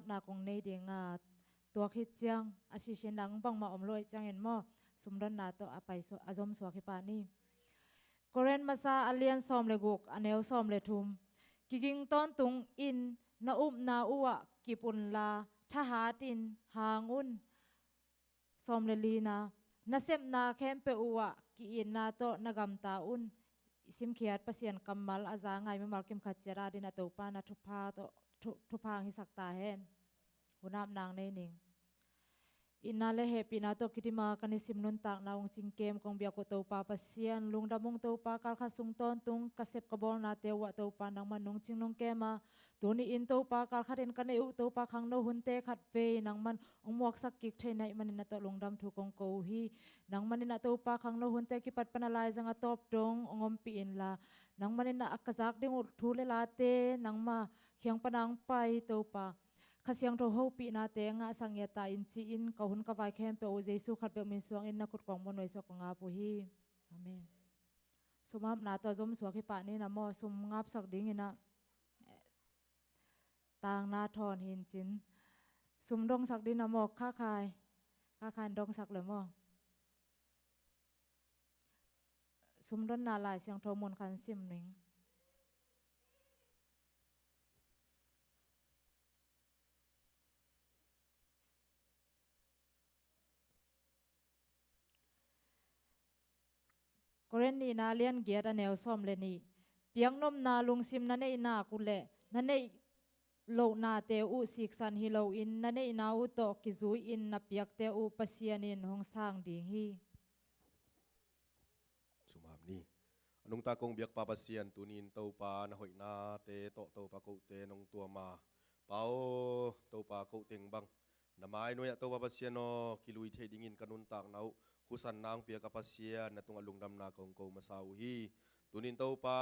บนากงในเดียงตัวคิดจังอาศิเชนังบังมาอมลอยจังเห็นมอสมดนนาโตอไปอาจอมสวาคิปานี่กเรนมาซาอเลียนซอมเลกุกอเนลซอมเลทุมกิกิงตอนตุงอินนาอุบนาอัวกิปุนลาทหาตินหางุนซอมเลลีนานาเซมนาเข้มเปอัวกิอินนาโตนากำตาอุนซิมเขียดปัสยันกัมมัลอาจางไงไม่มาคิมขัดเจราดินาโตปานาทุพาโตทุพางฮิสักตาเฮนหุนามนางในนิงอินนาเลเฮปินาโตคิติมาคันิสิมนุนตากนาองจิงเกมกองเบียโกโตปาปัสยันลุงดามงโตปาการขัดสุงตอนตุงกเสพกบอลนาเตวะโตปานางมันนงจิงนงเกมาตัวนี้อินโตปาการขัดเอ็นกันเออุโตปาขังโนหุนเตขัดเวนางมันองมวกสักกิกเทนายมันนาโตลุงดามทุกองโกฮีนางมันนาโตปาขังโนหุนเตกิปัดปนาลายจังอตอบดงองอมปีอินลานางมันนาอักจักเดงอุทูเลลาเตนางมาเขียงปนางไปโตปาขเสียงโทโฮปีนาเตงะสังเยตาอินจีอินกหุนกวายเข้มเปโอเจสุขัดเปมินสวงอินนักขุดกองมนวยสกงาปุฮีอาเมนสมามนาตัวจมสวกิปะนี่นะมอสมงับสักดิ้งอินะต่างนาทอนหินจินสมดงสักดินนะมอค้าคายดงสักเลยมอสมดนนาลายเสียงโทมนคันซิมหนิงกรณีนาเลียนเกียรติแนวซ้อมเลนีเปียงนมนาลุงซิมนั่นเองนากุเลนั่นเองโลนาเตอุสิกสันฮิโลอินนั่นเองนาอุโตกิซุยอินนับเปียกเตอุปัสยานินหงสางดิ่งฮีสุมามนี่นุงตากงเบียกปาปัสยันตุนินเตาปานะหอยนาเตโตเตาปาโกเตนงตัวมาเปาเตาปาโกเต็งบังนาไม้นุยเตาปาปัสยันโนกิลุยเทดิงินกันุนตากนาหุสันนางเปียกปัสยันนตุงอลุงดำนากงโกมาสาวฮีตุนินเตาปา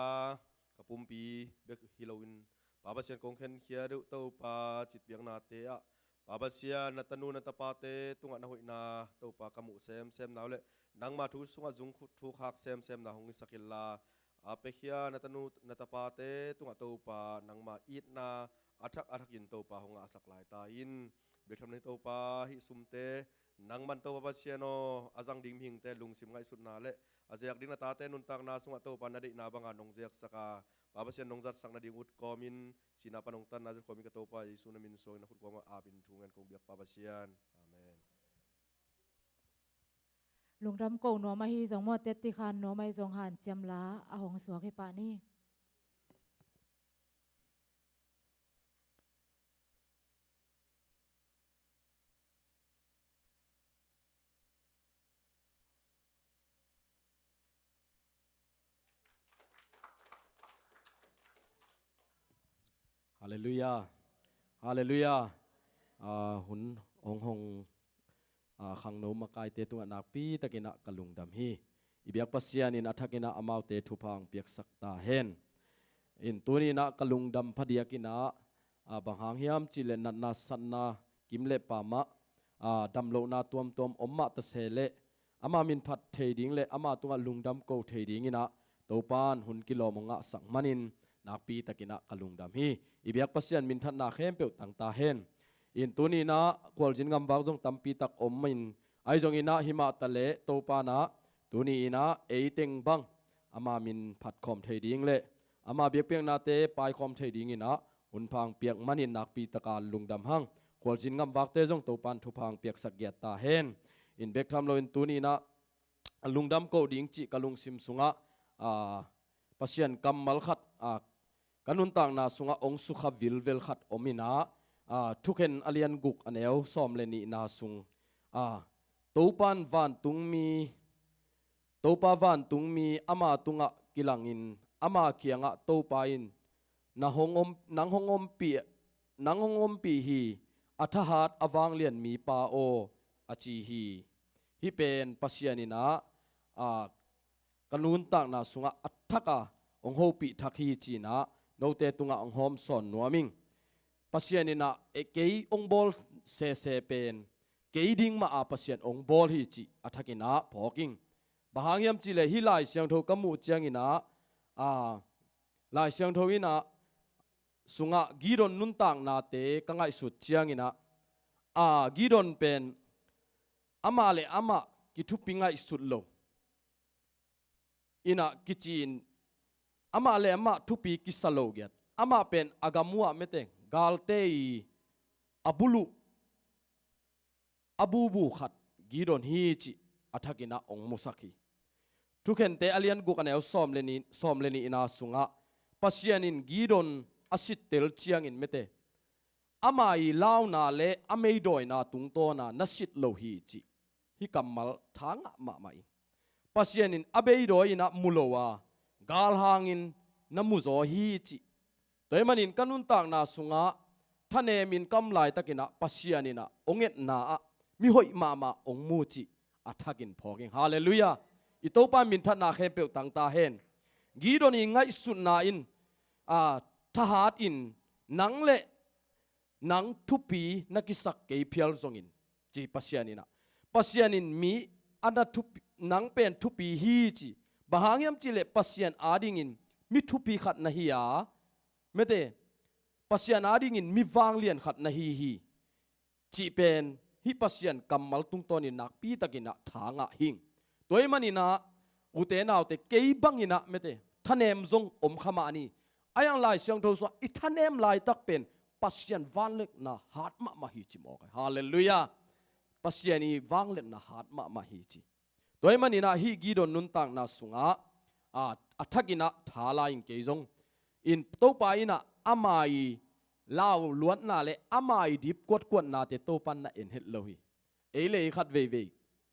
กระปุ่มปีเบกฮิโลอินปาปัสยันกงเข็นเขียดุเตาปาจิตเบียงนาเตะปาปัสยันนตนูนตปาเตตุงอนาหอยนาเตาปากมุเซมนาวเลนังมาทุสุงจุงทุกหักเซมนาหงสกิลลาอาเปขียนัตนูนัตปาเตตุงอตูปานังมาอีดนาอัทักยินตูปาหงอาสักลายตาอินเบทำในตูปาฮิสุมเตนังมันตูปาเชียโนอาจังดิมหิงเตลุงสิมไงสุดนาเลอาเจียกดิงนาตาเตนุนตักนาสุงอตูปานาดินาบังานงเจียกสกาปาเชียนงจัดสังนาดิงอุดกอมินสินาปนงตันนาจะขอมิกตูปาอิสุนามินโซนขุดกองอาบินทุงันคงเบียกปาเชียนอาเมนลุงดำโกหนัวมาฮีจงมอเตติคานหนัวไม่จงหันเจียมลาอาหงสวกิปะนี่ฮาเลลูยาฮาเลลูยาหุนหงขังโนมากายเตตุงนักปีตะกินะกลุงดำฮีอิเบียกปัสยานินอัฐกินะอมาวเตทุพังเปียกสักตาเฮนอินตัวนี้นะกลุงดำพเดียกินะบางหางเฮียมจิเลนันนาสันนากิมเลปามะดำโลนาตัวมอมมาตะเซเลอามามินพัดเทดิงเลอามาตุงลุงดำโกเทดิงินะตัวปานหุนกิโลมงะสังมันินนักปีตะกินะกลุงดำฮีอิเบียกปัสยานมินทันนาเข้มเปียวต่างตาเฮนอินตัวนี้นะควอลจินกำวางจงตัมปีตักอมมินไอจงอินะหิมาตะเลโตปานะตัวนี้นะเอเต็งบังอามามินผัดคอมเทดิงเลอามาเบียกเปียงนาเตปายคอมเทดิงอินะหุนพังเปียกมันินนักปีตะการลุงดำหังควอลจินกำวางเตจงโตปานทุพังเปียกสักเกียตาเฮนอินเบกทำโลอินตัวนี้นะลุงดำโกดิงจิกลุงซิมสุงะปัสยันกัมมัลขัดกันุนต่างนาสุงะองสุขวิลเวลขัดอมินาทุกเห็นอเลียนกุกอันเอวซ้อมเลนีนาสุงตูปันวันตุงมีตูปาวันตุงมีอามาตุงะกิลังอินอามาเขียงะตูปาอินนังหงอมปีฮีอัฐหัดอวังเลียนมีปาโออจีฮีฮิเป็นปัสยานินากันุนต่างนาสุงะอัฐกะองโฮปีทักฮีจีนาโนเตตุงะองหอมสอนนัวมิงปัสยานินะเกยองบอลเซเป็นเกยดิ้งมาปัสยานองบอลฮิจิอัฐกินะพอกิงบางยามจิเลฮิไลเสียงโทกมุเจียงอินะลายเสียงโทอินะ สุงะกีดอนนุนต่างนาเตกังไอสุดเชียงอินะกีดอนเป็นอามาเลอามากิทุปิงไอสุดโลอินะกิจินอามาเลอามาทุปีกิสโลเกียดอามาเป็นอากามัวเมเตกาลเตยอบุลุอบูบูขัดกีดอนฮีจิอัฐกินะองมุสักีทุกเห็นเตอเลียนกุกันเอลซอมเลนีอินาสุงะปัสยานินกีดอนอาศิตเตลเชียงอินเมเตอามาอีลาวนาเลอเมย์ดอยนาตุงโตนานัสิตโลฮีจิฮิกัมมัลทางะมาไม่ปัสยานินอเบย์ดอยนามุโลวากาลหางินนามุโซฮีจิโดยมันอินกันุนต่างนาสุงะท่านเอมินกำไลตะกินะปัสยานินะองเอ็ดนามิหอยมาองมูจิอัฐกินพอกินฮาเลลูยาอิโตปามินท่านนาเข้มเปลตังตาเห็นกีดอนีไงสุดนาอินทหารอินนังเละนังทุปีนักิสักเกยเพียลซงอินจีปัสยานินะปัสยานินมีอันดัทุนังเป็นทุปีฮีจีบางอย่างจีเลปัสยานอาดิงินมีทุปีขัดนะฮียาไม่ได้ปัสยานอาดิงินมีวางเลียนขัดนะฮีจีเป็นฮิปัสยานกำมัลตุงตอนินักปีตะกินะทางะหิงตัวมันอินะอุเตนาวเตเกยบังอินะไม่ได้ท่านเอ็มซงอมขมานีอายังไล่เสียงโทรศัพท์อีท่านเอ็มไล่ตักเป็นปัสยานวันเล็กนะฮาร์ดมาฮิจิมอกฮาเลลูยาปัสยานีวังเล็กนะฮาร์ดมาฮิจิโดยมันนะฮิกีดอนนุนตังนะสุงะอัฐกินะทาลายิงเกยซงอินโตปาอินะอามาอีลาวล้วนนาเลอามาอีดิบกวดนาเตโตปันนะเอ็นเฮตโลฮีเอเลขัดเว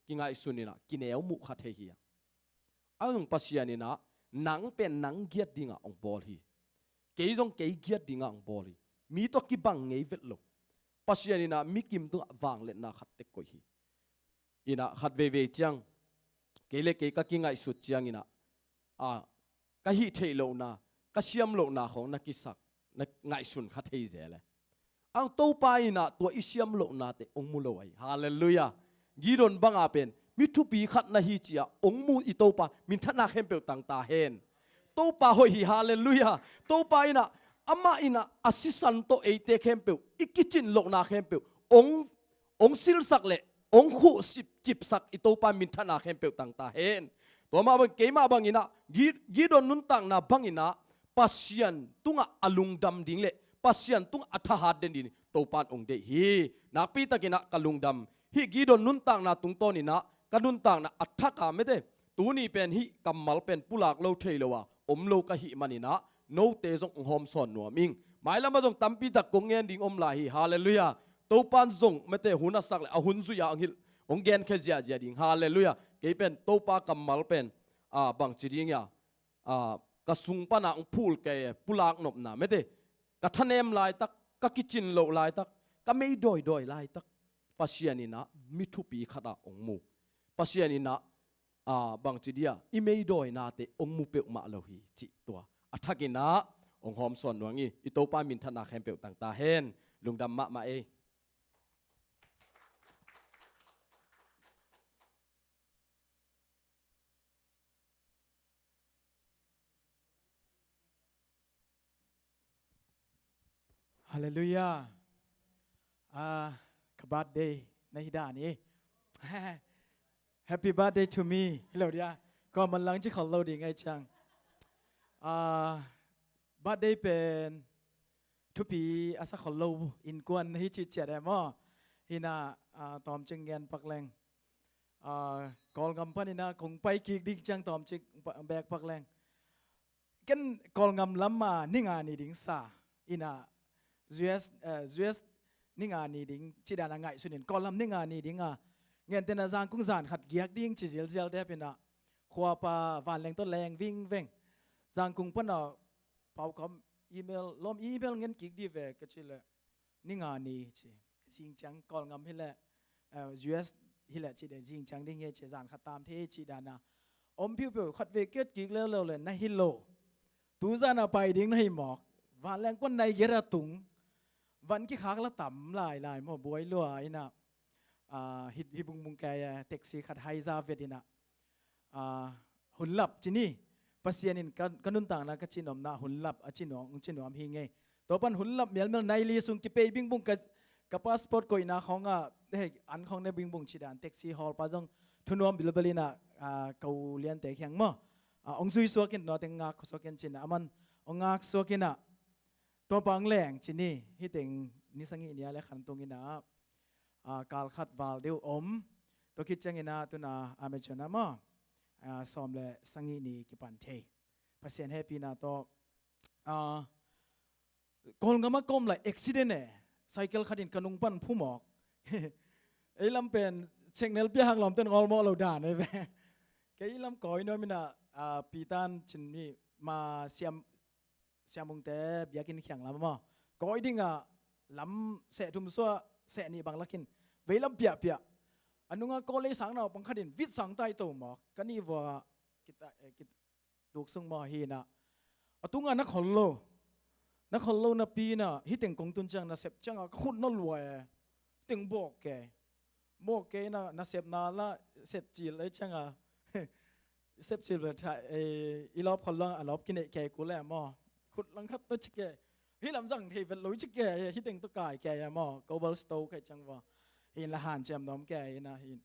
กิงไอสุนินะกินเอวมุขัดเฮียอังปัสยานีนะหนังเป็นหนังเกียดดิ่งอ่ะองบอลฮีเกยซงเกยเกียดดิ่งอ่ะองบอลฮีมีตัวกิบังเงยเวทโลปัสยานีนะมีกิมตัววางเล่นนะขัดเตกอยฮีอินะขัดเวจังเกเลเกยก็กิงไอสุดจังอินะก็ฮีเทโลนะก็เชียมโลนะของนักกิสักนักไงสุนขัดเฮเซเลยอังโตไปนะตัวอิเชียมโลนะเตองมุโลไอฮาเลลูยากีดอนบังอาเป็นมิทุปีขัดนะฮีจียองมูอิโตปามินทนาเข้มเปลตังตาเฮนโตปาหอยฮาเลลูยาโตไปนะอามาอินะอาศิสันโตเอเตเข้มเปลอิกิจินโลนาเข้มเปลองซิลสักเละองคู่สิบจิบสักอิโตปามินทนาเข้มเปลตังตาเฮนตัวมาบังเกมาบังอินะกีดอนนุนตังนะบังอินะปัสยันตุงอลุงดำดิ่งเละปัสยันตุงอัฐหัดเดนดินโตปานองเดฮีนักปีตะกินะกลุงดำฮิกีดอนนุนตังนะตุงโตนินะกนุนต่างนะอัฐกาไม่ได้ตัวนี้เป็นฮิกำมัลเป็นปุลากโลเทลวะอมโลกะฮิมันนี่นะโนเตจงหอมสอนนัวมิงหมายละมาจงตั้มปีตะกงเงินดิ่งอมลาฮิฮาเลลูยาตัวปันจงไม่ได้หุนสักเลยเอาหุนสุยาอังฮิลองเงินแค่เจียดิ่งฮาเลลูยาเกี่เป็นตัวปากำมัลเป็นบางจีดิ่งยากระสุงปนาองพูลเกยปุลากนบนาไม่ได้กระทะเนมลายตักกะกิจินโลลายตักกะไม่ดอยลายตักปัสยานินะมิทุปีขดาองมูปัสยานินะบางจีเดียอิเมย์ดอยนาเตองมูเปลมาโลฮีจิตัวอัฐกินะองหอมส่วนหนวงอีอิโตปามินธนาแคมเปลต่างตาเฮนลุงดำมาเอฮาเลลูยาขบัดเดย์ในด้านนี้ Happy birthday to me ฮัลโหลเดียก็มันหลังที่เขาเล่าดีไงจังบัดเดย์เป็นทุกปีอาศัยเขาเล่าอินกวนให้จิตเจริญมั่งฮินาตอมจึงเงินปักแรงกอลกำปั้นฮินาคงไปกีกดิ้งจังตอมจึงแบกปักแรงกันกอลกำล้ำมานิ่งานี่ดิ้งซาอินาUS นิ่งานี่ดิ้งจีดานังไงสุนินกอลำนิ่งานี่ดิ้งเงินเตนจางกุ้งจานขัดเกียกดิ้งจิเจลเจลได้เป็นขวาปาวันแรงต้นแรงวิ่งเว่งจางกุ้งปั้นเป่าคอมอีเมลล้อมอีเมลเงินกิกดีเวกก็ชิเลนิ่งานี่จีจริงจังกอลงำฮิเลUS ฮิเลจีเดจริงจังดิ้งเฮจีจานขัดตามเทจีดานาอมพิวๆขัดเวกเกตกิกเร็วๆเลยนะฮิโลตูจานาไปดิ้งนะฮิหมอกวันแรงก้นในเยระตุงวันกี่ขากละต่ำลายหมอบวยลัวอินะฮิบุงแกเท็กซี่ขัดไฮซาเวดินะหุ่นลับจีนี่ปัสยานินกันนุนต่างนะก็จีนอมนะหุ่นลับจีนอมฮิงไง ตัวปันหุ่นลับเมียลเมลในลีซุงกิเปย์บิงบุงกับพาสปอร์ตก็อินาของเฮ้อันของในบิงบุงชิดานแท็กซี่ฮอลปาจงทุนวมบิลเบลินะเกาเลียนเตะแข่งมั้องซุยสัวกินนอเต็งงักสัวกินจินะมันองงักสัวกินะตัวปังแหลงจินี่ฮิเต็งนิสังอิเนี่ยและขันตรงอินะการขัดวาลเดียวตัวคิดจังอินะตัวน่ะอเมริกันนะมั้ซ้อมและสังอินี่กิปันเทพัศยันเฮปีนะตัวก่อนก็มากรมเลยอุบิเหตุเนี่ยไซเคิลขัดินขนุงปันผู้หมอกไอ้ลำเป็นเช็คเนลเปียหักลำเต้นออลโมเราด่านเลยแม่แกอีลำก่อยน้อยมินะปีตันชินนี่มาเสียมุงเตะเบียกินแข่งลำมั้งก่อยดิ้งลำเสะทุ่มซัวเสะนี่บางลักินเวลำเปียอันนู้นก็เลยสังเราบังคัดินวิทสังใต้ตัวหมอกกันนี่ว่ากิตดูกซึ่งมาฮีนะตุ้งนักขลุ่นักขลุ่นับปีน่ะฮิตเต็งกงตุนจังน่ะเสพจังคุณนั่นรวยเต็งบอกแกน่ะน่ะเสพนาละเสพจีเลยจังเสพจีเลยใช่อีลอบคนละลอบกินแกกูแหละมอขุดลังคับตัวชิแกฮิลำจังที่เป็นลุยชิแกฮิตเต็งตัวกายแกมอ global store แกจังว่าฮินละหันเจมน้อมแกนะฮิน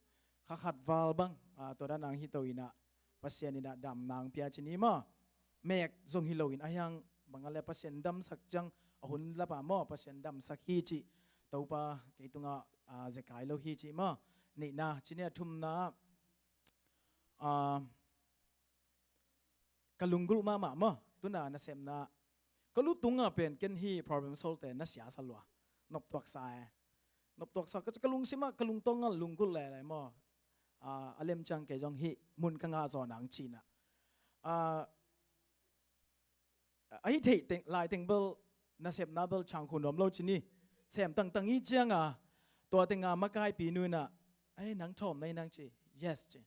ขัดวาลบังตัวด้านนางฮิโตอินะปัสยานินะดำนางเปียชนีมอเมกจงฮิโลอินอายังบางอะไรปัสยันดำสักจังหุ่นละป่ามอปัสยันดำสักฮีจิตัวปะเกี่ยตุงเจกายโลฮีจิมอนี่นะจีเนียทุ่มนะกลุงกุลมามอตัวน่ะนะเซมนะก็รู้ตุงเป็นเกนฮี problem solve แต่น่ะเสียสลัวนบตัวสายก็จะกลุงสิมากลุงตงลุงกุลอะไรมออเลมจังเกจงฮีมุนกังอาจอนังจีน่ะไอ้ที่ลายเต็งเบลน่าเสพน่าเบลช่างคุณรวมโลจินี่เสพตั้งอีเจียงตัวเต็งมาใกล้ปีนู้นไอ้นังชมในนังจี yes จี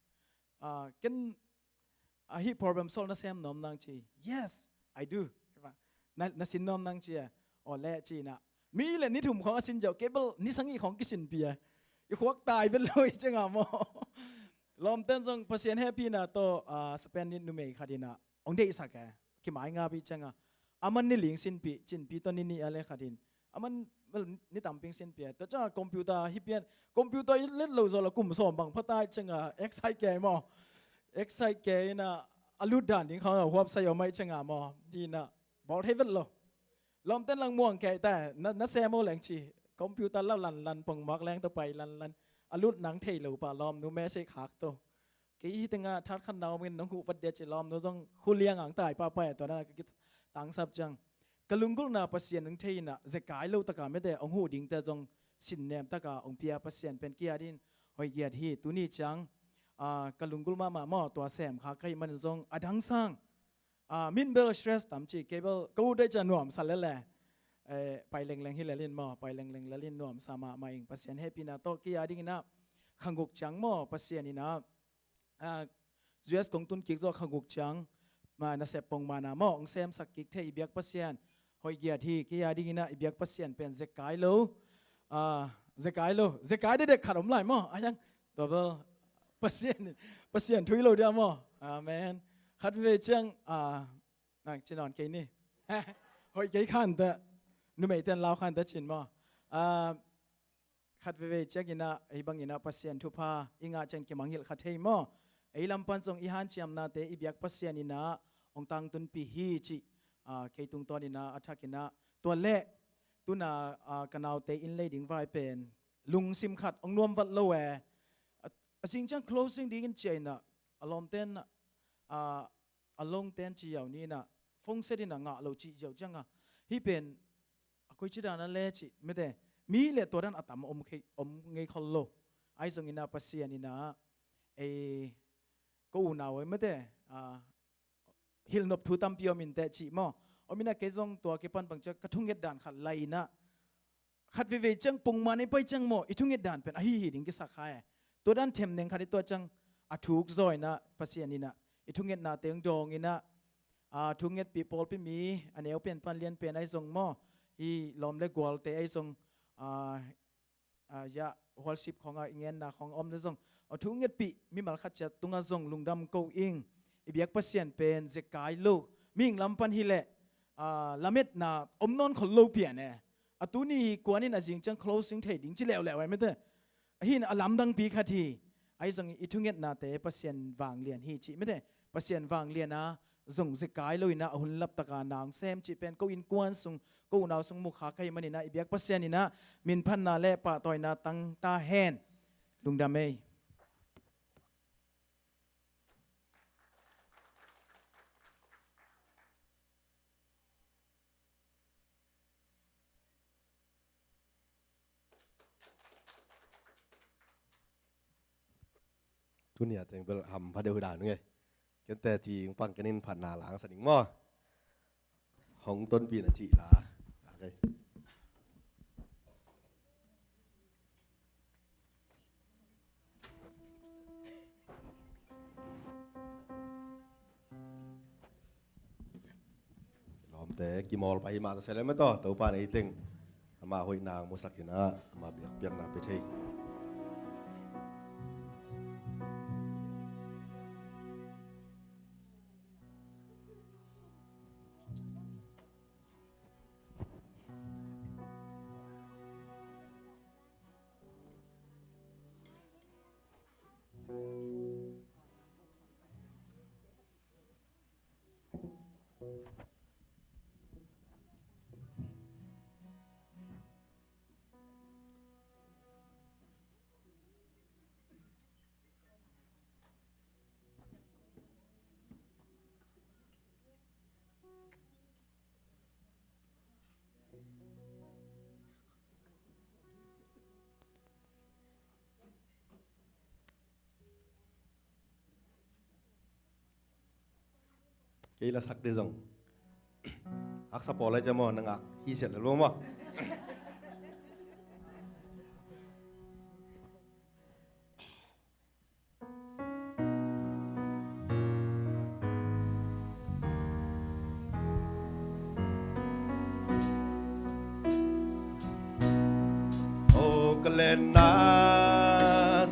กันไอ้ problem solve น่าเสพน้อมนังจี yes I do น่าสินน้อมนังจีอ๋อแล่จีน่ะมีเลยนี่ถุ่มของสินเจ้าเก็บเบลนี่สังอีของกิสินเปียอีขวักตายเป็นเลยจังมอลอมเต้นทรงพัศยันแฮปปี้น่ะตัวสเปนนิดนุ่มเอกคดีน่ะองเดอิสักแกคิดหมายงาบิจังอามันนี่ลิงสินปีจินปีตอนนี้อะไรขัดินอามันนี่ตามปิงสินปีแต่จ้าคอมพิวเตอร์ฮิปเปียนคอมพิวเตอร์เล่นเราจะละกลุ่มสอมบังพัตตาจังเอ็กไซเกมเอ็กไซเกน่ะอลุดด่านที่เขาหัวใส่เอาไม่จังมอดีน่ะบอกให้เวทเลยลอมเต้นลังม่วงแกแต่นัดแซมโมแหลงชีคอมพิวเตอร์แล้วลันปงมักแรงต่อไปลันอลุดหนังเทหรือป่าลอมนูแม่ใช่ขากตัวกี่ตั้งทัดขันดาวมันน้องหูปัดเดียจิลอมนู้ต้องคู่เลี้ยงอ่างตายป้าไปตัวนั้นก็ต่างสับจังกลุงกุลน่ะปัสยันนึงเทียน่ะจะกายลูกตะการไม่ได้องหูดิ่งแต่จงสินเนมตะการองเปียปัสยันเป็นเกียร์ดินหอยเกียร์ที่ตัวนี้จังกลุงกุลมาหม้อตัวแซมขาใครมันจงอดังสร้างมินเบลสเตรสตามจีเกเบิลก็ได้จะหน่วมสั่นแล้วแหละไปเล็งๆที่เลลินหม้อไปเล็งๆเลลินหน่วมสามาเองปัสยันให้ปีนาโตเกียร์ดิ่งนะขังกุกจังหม้อปัสยันนี่นะUS กงตุนกิกโจขกุกจังมานาเสพปงมานาหม้อองเซมสักกิกเทอิเบียกปัสยันหอยเกียร์ที่กิยาดิ่งนะอิเบียกปัสยันเป็นเจกายโลเจกายได้เด็กขาดอมไหลหม้ออะยังตัวเบลปัสยันทุยโลเดียวหม้ออาเมนขัดเวจังนั่งจีนอนเกนี่หอยเกยขันแต่นุ่มเอเตนลาวขันแต่จีนหม้อขัดเวจังกินะไอ้บางกินะปัสยันทุพาอิงาจังเกมังหิลขัดเฮยหม้อไอ้ลำพันทรงอีฮันเชียมนาเตอิเบียกปัสยันนินะองตังตุนปีฮีจิเคยตุงตอนนินะอัฐกินะตัวเละตุนากันเอาเตอินเลดิ้งไวเป็นลุงซิมขัดองนวมวัดโลแวจริงจัง closing ดีกันเจนะอารมณ์เต้นอารมณ์เต้นจีเอานี่นะฟงเสดินะงะเราจีเอาจังฮีเป็นคุยจิดานะเละจิไม่ได้มีเละตัวนั้นอัตมอมเงยคอลโลไอ้ทรงอินะปัสยันนินะก็อุณาไว้ไม่ได้ฮิลนบทูตัมพิโอมินแต่จีมออมินาเกจงตัวเก็ปันปังจะกระทุ่งเงิดด่านขัดไหลนะขัดเวจังปงมาในไปจังโมอิทุ่งเงิดด่านเป็นฮีดิ่งกิสักใครตัวด้านเทมเนงขัดตัวจังอถูกซอยนะปัสยานีนะอิทุ่งเงิดนาเตียงดองอินะทุ่งเงิดปีโปลปีมีอันนี้เอาเป็นปันเลียนเป็นไอทรงโมอีลมเล็กกว่าแต่ไอทรงยาหัวสิบของอิงเงินนะของอมเนซงทุ่งเงิดปีมีมาขัดจะตุงซงลุงดำกูอิงอิบยักปัสยันเป็นเจกายลูกมิ่งลำปันฮิเล ละเม็ดน่ะอมนอนขลุ่ยเปียเนี่ยตัวนี้กว่านี่น่ะจริงจัง closing เทดิ้งจีแล้วไว้ไม่ได้หินอลัมดังปีขัดทีไอ้สังอิทุเงตน่ะแต่เปอร์เซ็นต์วางเลียนฮีจีไม่ได้เปอร์เซ็นต์วางเลียนนะส่งสิกายเลยนะหุ่นลับตะการนางเซมจีเป็นก็อินกวนส่งก็น่าส่งมุขหาใครมันนี่นะอีเบียกเปอร์เซ็นต์นี่นะมินพันนาเล่ปะต่อยนาตั้งตาแฮนลุงดำเมย์ทุนเนี่ยแต่งเป็นทำพระเดวดานึงไงกันแต่ทีปังกันนินผ่านนาหลังสนิงหม้อของต้นปีน่ะจีหลาโอเคล้อมแต่กี่มอลไปมาแต่เสร็จแล้วไม่ต่อตัวป่านไอ้ติงมาหอยนางมุสักกินะมาเบียกเบียกนาไปเทกี่ละสักเดือนอักษรปอลเลยจะมอนังอักฮีเสร็จแล้วรู้มั้ยโอ้กเลนนา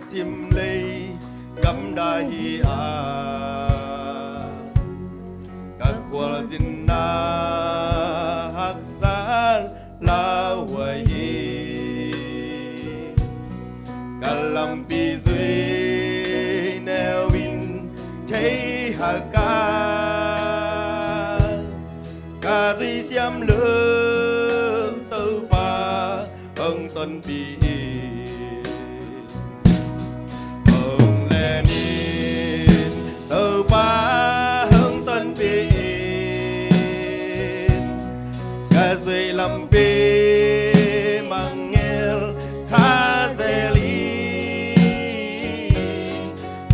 ซิมเลยกำได้อาKuala Zina Haksan Lawai Kalampi Zui Newin Thay Haka Kazi Siam Lương Tâu Pa Ông Tuần Pi Ông Lenin Tâu Pa Zui lampi mangel khazeli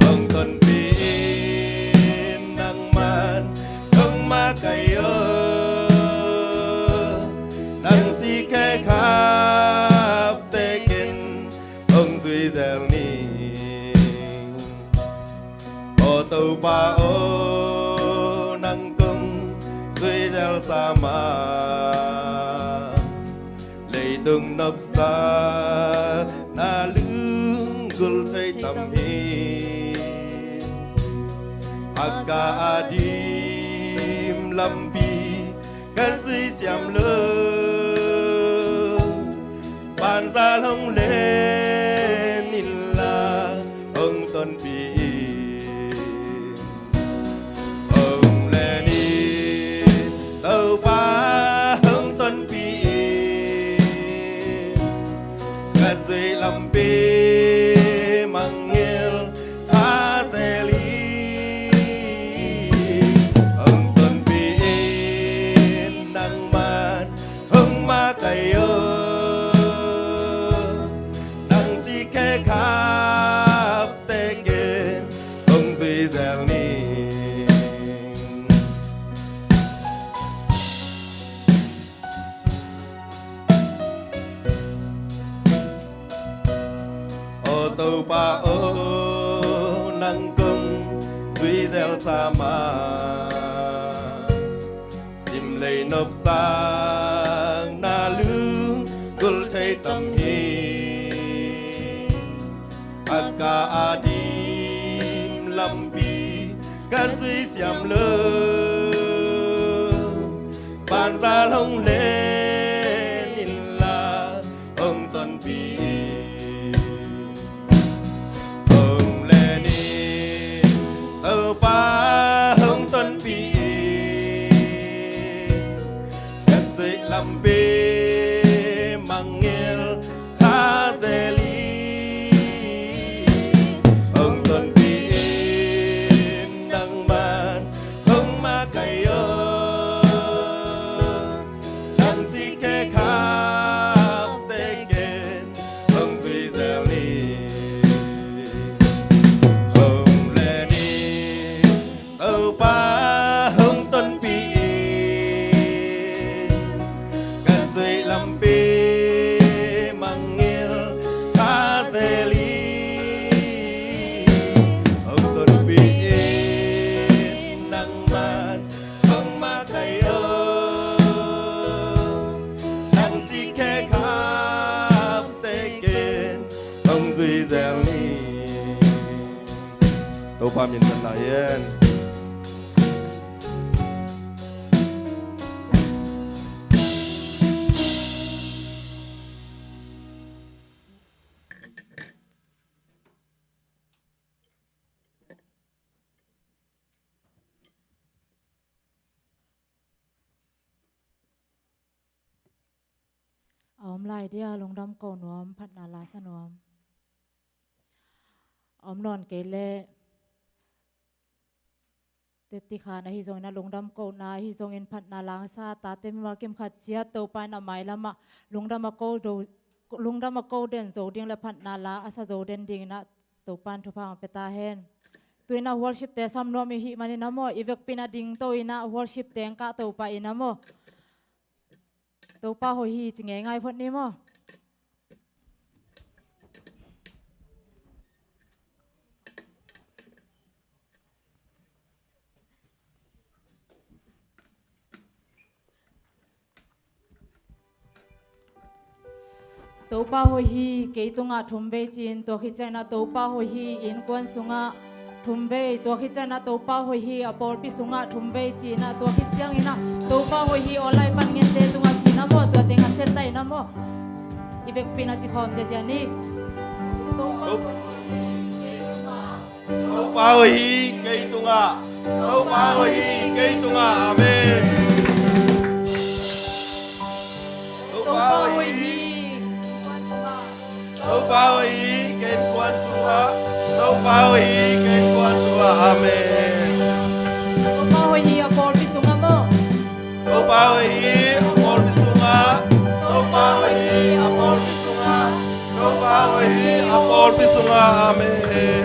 ông tuần pin nang man ông ma kayo nang si ke khap tekin ông zui zel ni o tau pa o nang cung zui zel sama từng nấp xa na lưng gul say tâm hi akka adim lampi kan dưới xiêm lơ bàn ra lông lên in la ông tuần pi ông Lenin tàu ba ông tuần pi Zui lampi mangil khazeli ông tuần pin nang man ông ma kayo nang si ke khap teken ông zui zel ni tàu pa o nang cung duy gieo sa ma sim lei nộp sang na lư gul chay tâm hi akka adim lampi kan duy xiam lơ hồng lên in là hồng tuần pi hồng lên in tàu pa hồng tuần pi cắt dây làm bê mang nghèo khá dễ lý hồng tuần pi nắng man hồng ma cày nắng si khe khắp tê kên hồng duy dẻo lý hồng lên đi tàu ba hồng tuần pi cắt dây làm bê mang nghèo khá dễ lý hồng tuần pi nắng man hồng ma cày nắng si khe khắp tê kên hồng duy dẻo lý tàu pa miền Tây là yên om lai dia lung dam ko nuam phat na la sa nuam om lon ke le te ti kha na hi zong na lung dam ko na hi zong in phat na lang sa ta te mi mal kem khat chia to pa na mai lama lung dam ko do lung dam ko den zo ding le phat na la asa zo den ding na to pan thu pa pe ta hen tuina worship te sam no mi hi mani na mo ivek pina ding to ina worship teng ka to pa ina mo to pa ho hi chi nge ngai phot ni mo to pa ho hi ke tunga thumbe chin to khi chana to pa ho hi in kwan sunga thumbe to khi chana to pa ho hi apol pi sunga thumbe china to khi chang ina to pa ho hi olai pan ngen te tunga china mo to tenga set tai na mo ivek pina chi khom je jani to pa ho hi tàu pa hi cây tunga tàu pa hi cây tunga amen tàu to pa pa ho hi hi tàu pa hi cây quan suwa tàu pa hi cây quan suwa amen to pa ho hi apol pi sunga mo tàu pa hi apol bisunga tàu pa hi apol bisunga tàu pa hi apol bisunga amen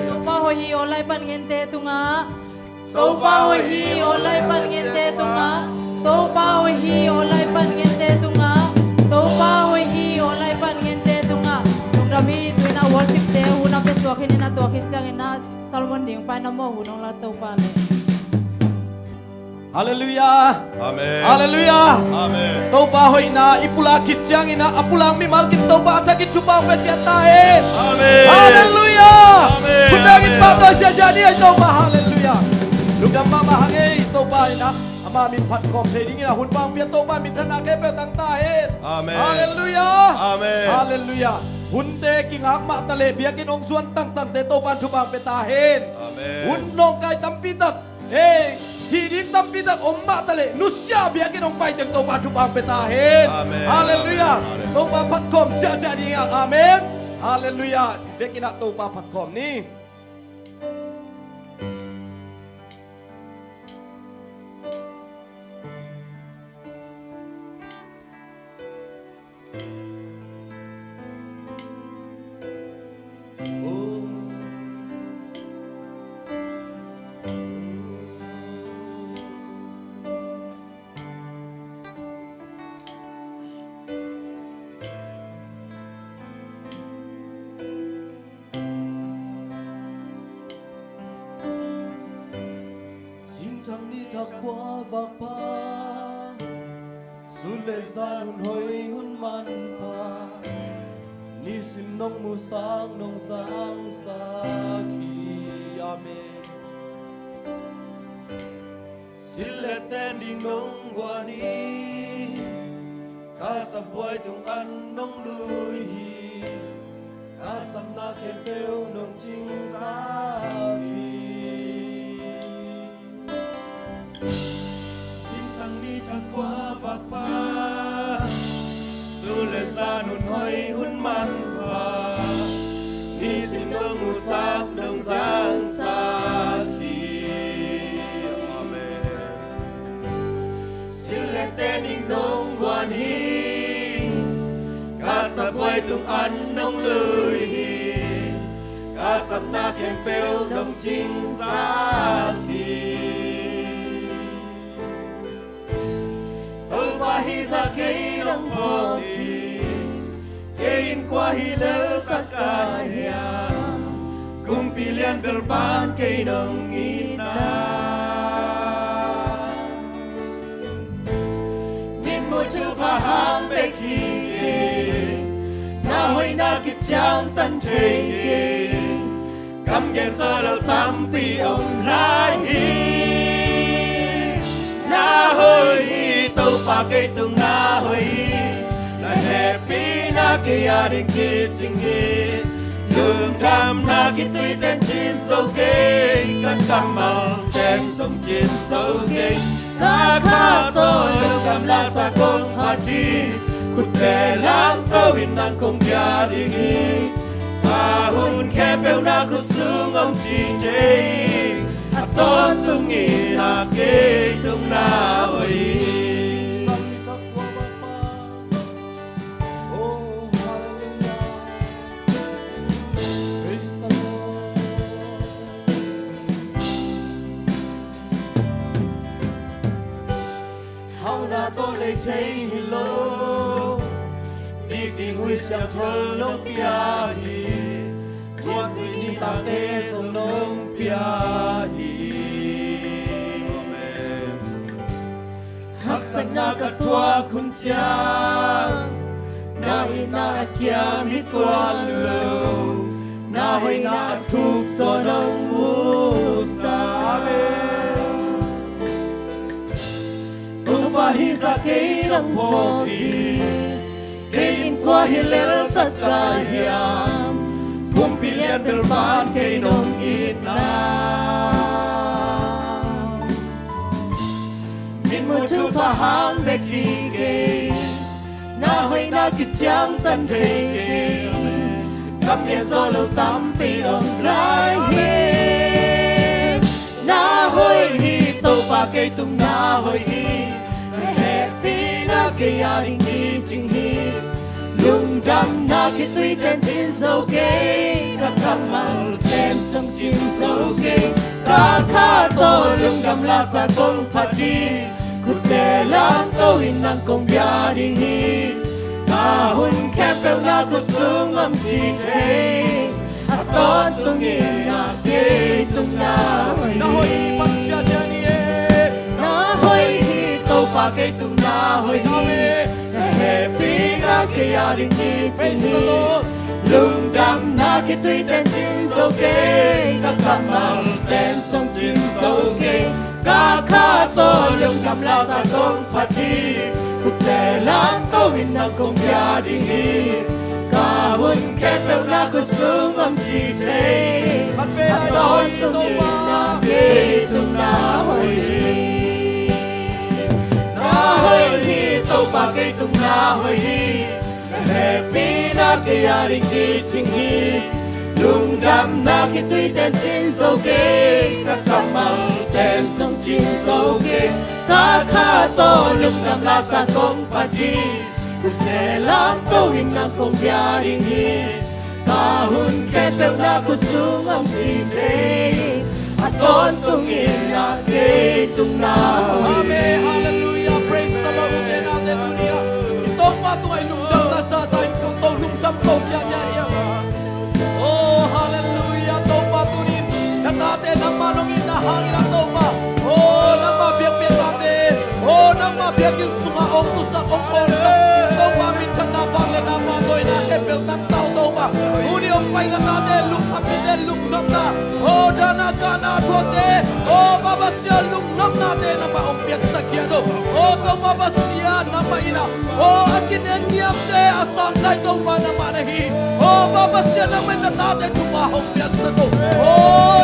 to pa ho hi olai pan ngen te tunga to pa ho hi olai pan ngen te tunga to pa ho hi olai pan ngen te tunga to pa ho hi olai pan ngen te tunga lung ram hi tuina worship te hu na pe so khin na to khit chang na Solomon ding pa na mo hu nong la to pa le Hallelujah. amen Hallelujah. amen Tau pa hoi na ipula kitjang ina apulang mi malkin tau pa atakit tupa petia tahe. amen Hallelujah. Amen. Kundangin Amen. pa to siya jadi ay tau pa hallelujah. Lugam pa mahangay tau pa ina ama min pat kom trading ina hun pang pia tau pa min thana ke pe tang tahe. Amen. Hallelujah. Amen. Hallelujah. Hunte king hak ma tale biakin ong suan tang tang te tau pa tupang petahen. Amen. Hun nong kai tampitak. Hey. Hidik tampitak omma tale nusya biakin ong pai teng tau pa tupang petahen. Amen. Hallelujah. Amen. Tau pa pat kom siya jadi nga. Amen. Hallelujah. Biakin nak tau pa pat kom ni. Chẳng đi thật qua và pa Sun lệ ra hun hoi hun man pa Ni sim nong mu sang nong sang sa khi Amen xin lệ tên đi nông hoa ni ca sập bôi tung ăn nông lùi ca sập na khen bêu nông chinh sa khi xin sang đi chắc qua vạc pa su lệ ra nụn hoi hun man qua đi xin nông ngủ sáp nông giang sa khi amen xin lệ tên đi nông hoa ni ca sập bôi tung ăn nông lùi ca sập na khen bêu nông chinh sa khi tâu ba hi ra cây nông hồ thì cây in qua hi lỡ các cái cùng pi liên bel ban cây nông in na min mua chữ ba ham bê khi na hoi na kít chang tân thề cam gen sơ lâu tam pi ông lai na hoi tâu pa cây tung na hoi na happy na cây đình kít sinh hít lương tham na kít tuy tên chín sâu cây cất cam màu tên sông chín sâu cây ca ca tôi lưu cam la sa con hoa chi cút tè lang tâu in năng công gia đình ta hun khe bèo na cút xuống ông chi chế à tôn tung nghi na kê tung na ơi tôi lấy thấy hello đi tìm huy sao thơ nông bia hi qua tuy đi ta tê sông nông bia hi hắc sắc na cát tua kun sia na hi na kia mi quan lâu na hoi na thuk so nông mu sa qua hi ra cây nông hồ thì cây in qua hi lel tất cả hiam cùng pi liên bel ban cây nông in na min mua chu pa hang be khi cây na hoi na kít chang tân thề cam nghe gió lâu tam pi ông lai he na hoi hi tâu pa cây tung na hoi hi cây đình đi chinh hi lung trăng na khi tuy tên chín dấu cây các cam măng tên sông chín dấu cây ca ca tô lung đam la sa công phát đi cút tè lang tô in năng công gia đình hi ta hun khép bèo na cút xuống âm gì thế à tôn tung nghề na kê tung na hoi bằng cha cha ni na hoi tâu pa cây tung na hoi happy na cây đình đi chinh hi lung đam na khi tuy tên chín dấu cây các cam măng tên sông chín dấu cây ca ca tô lung đam la sa công phát đi cút tè lang tô in năng công gia đình hi ca hun khép bèo na cút xuống âm chi thế anh đón tung nghề na kê tung na hoi hoi hi tâu pa cây tung na hoi hi happy na cây đình đi chinh hi lung đam na khi tuy tên chín dấu cây các cam măng tên sông chín dấu cây ca ca tô lung đam la sa công phát đi cút tè lang tô in năng công gia đình hi ta hun khép bèo na cút xuống âm chi thế à tôn tung in na kê tung na Amen, hallelujah, praise the Lord, hallelujah. Itong mga ay lungdam na sa itong lungdam ko siya niya. Oh, hallelujah, itong patunin na natin ang manungin na hangin ang toma. Oh, nang mabiyak-biyak natin. Oh, nang mabiyak yung sumaong to sa komponsa. Itong pamintan na bangin na magoy na kepil ng tao toma. Uni ang pay na natin, lukapin luknam na. Oh, dana ka na dote. Oh, babasya luknam natin ang maong tau mabasian nama ina. Akin yang niam te asal kai tau nama nahi. Mabasian nama ina tate tumahong biasa ko.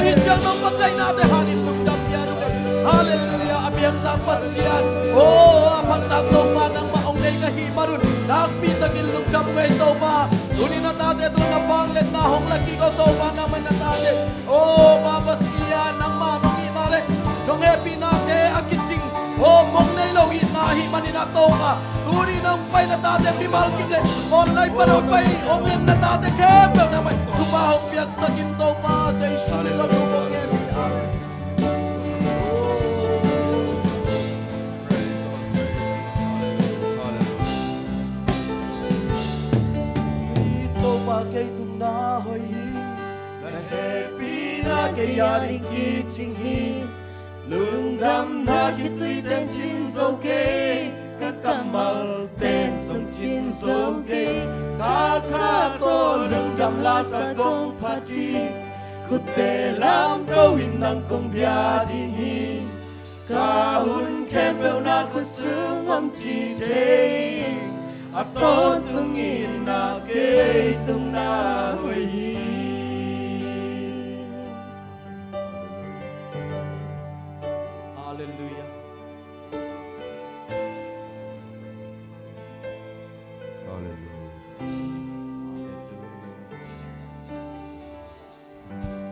Hijang nama kai nate hanin lungdam biaru. Haleluya abiang tapasian. Apang tagong manang maong nay kahimarun. Nakpi tagil lungdam kay tau ma. Tunin na tate tu na panglet na hong lagi ko tau ma naman na tate. Mabasian ang manong inale. Nung happy nate akiting. Mong nay lo inahi manina tau ma. Tunin ang pay na tate bimal kile. Online pa na pay ongin na tate kepel naman. Tumahong biyak sa ginto ma. Sa isyong kalubong happy. Kay tung na hoy na happy na kay yaring kiching hi lungdam na kitui ten chin so kay kakamal ten song chin so kay kaka to lungdam la sa gong pati kutte lam gawin ng kong biadi hi kahun kempel na kusung om chi jay Aton tungin na kay tung na hoy. Hallelujah.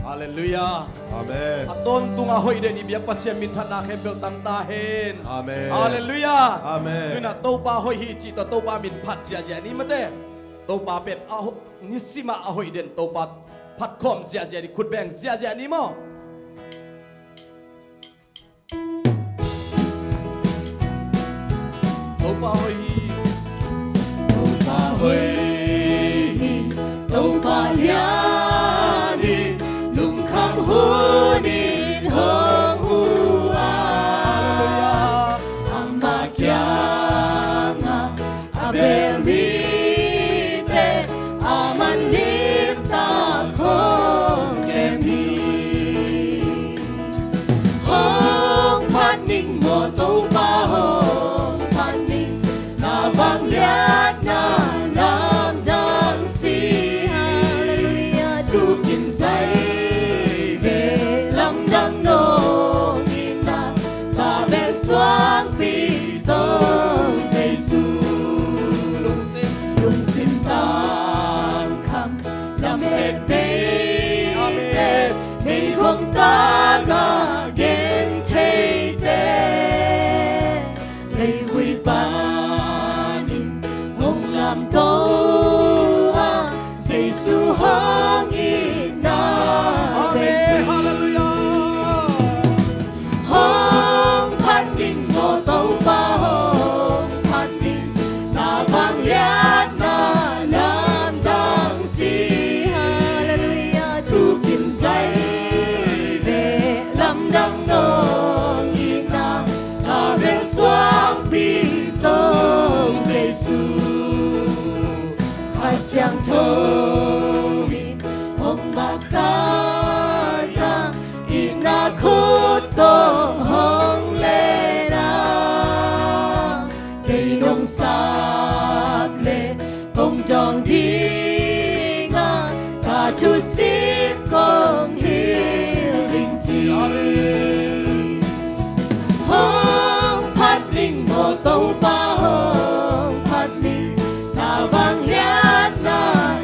Hallelujah. Amen. Aton tunga hoy den ibiyak pasya minta na kembel tang tahin. Amen. Hallelujah. Amen. Yun na topa hoy hi chi to topa min phat sia sia ni mate. Topa pet aho nisima ahoy den topa phat khom sia sia ni khut beng sia sia ni mo. Topa hoy hi. Topa hoy hi. Topa lia. Hunin hong hua amakyanga abermite amanlipta kong kemi hong paning mo to pa hong paning na bangliat na namdang si hallelujah tukin say ta ga gen thế tê lấy huy panin hồng làm tô a Giêsu hong ina Amen hallelujah hong panin mo tàu pa hong panin na vang liat na lam dang si hallelujah tu kim say đăng nong ina ta bên xoang bi tông Giêsu hai xiang thô min hong bạc sa ta ina khut tông hong lê na cây nông sáp lê công tròn đi nga ta chu xin công hiếu linh chi hong phát linh mô tâu ba hong phát linh na vang liat na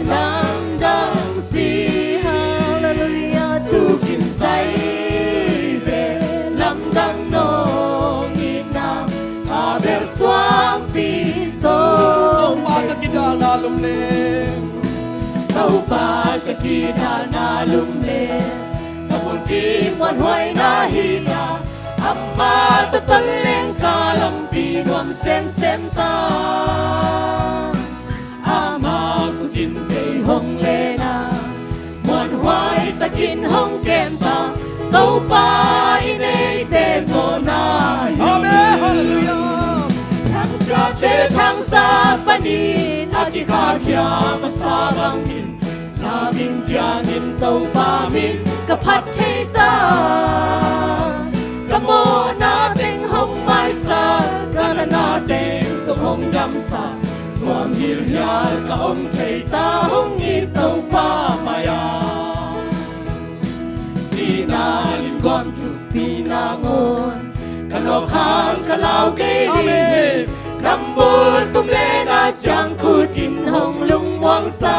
lam dang si hallelujah tu kim say về lam dang nong ina ta bên xoang phi tông ba ka kida na lum le tâu ba ka kida na lum le Di muan huay na hina Amma to toleng kalam pinuam sen sen ta Ama kutin kay hong lena Muan huay takin hong kenta Tau pa inay te zona Amen hallelujah Thang sa te thang sa panin Akikakya masarang in Naming tiangin tau pa min Kapat ta Kamo nating hong may mai sa kana natin sa hong damsa Tuam hilya ka thầy ta hong i tàu pa maya Sina lim gom chu sina ngon Kano khang kalau cây đi Năm bùa tum lê na chang khu tin hong lung wang sa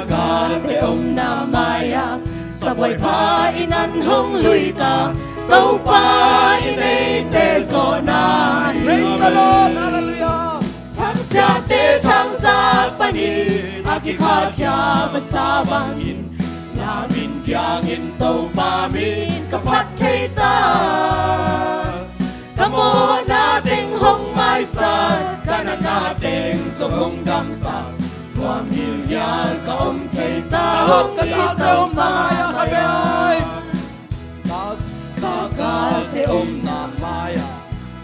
Ka te om na maya Sa boy pa inan hong lui ta Tàu pa inay te zona Praise the Lord, hallelujah. Thang sa te thang sa panin Aki kha kya masabangin Namin tiangin tàu pa min Kapat thầy ta Kamo nating hong mai sa Kana nating song hong dam sa Tuam hilya ka thầy ta hong i tàu pa maya Ka te na maya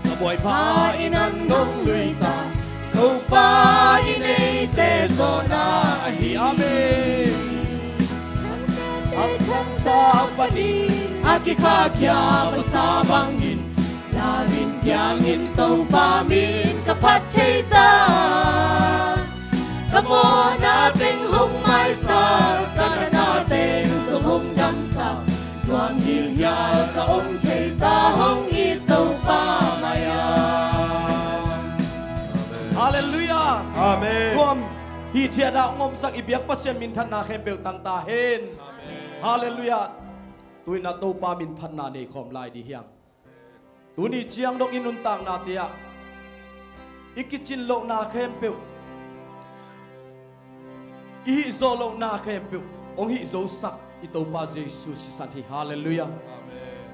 Sa buhay pa inan nung lui ta Tàu pa inay te zona Ahi amen Ang sa panin Aki kha kya masabangin Namin tiangin tàu pa min Kapat thầy ta Kamo nating hong mai sa Kana nating sung hong dam sa Tuam hilya ka thầy ta hong i tàu pa maya Hallelujah. Amen. Gom hi tiada ngom sak ibiak pasien min than na khem bel tang ta hen. Hallelujah. Tuina to pa min phan na nei khom lai di hiang. Tuni chiang dok inun tang na tia. Ikichin lo na khem bel. I zo lo na khem bel. Ong hi zo sak ito pa Jesus si san hi. Hallelujah.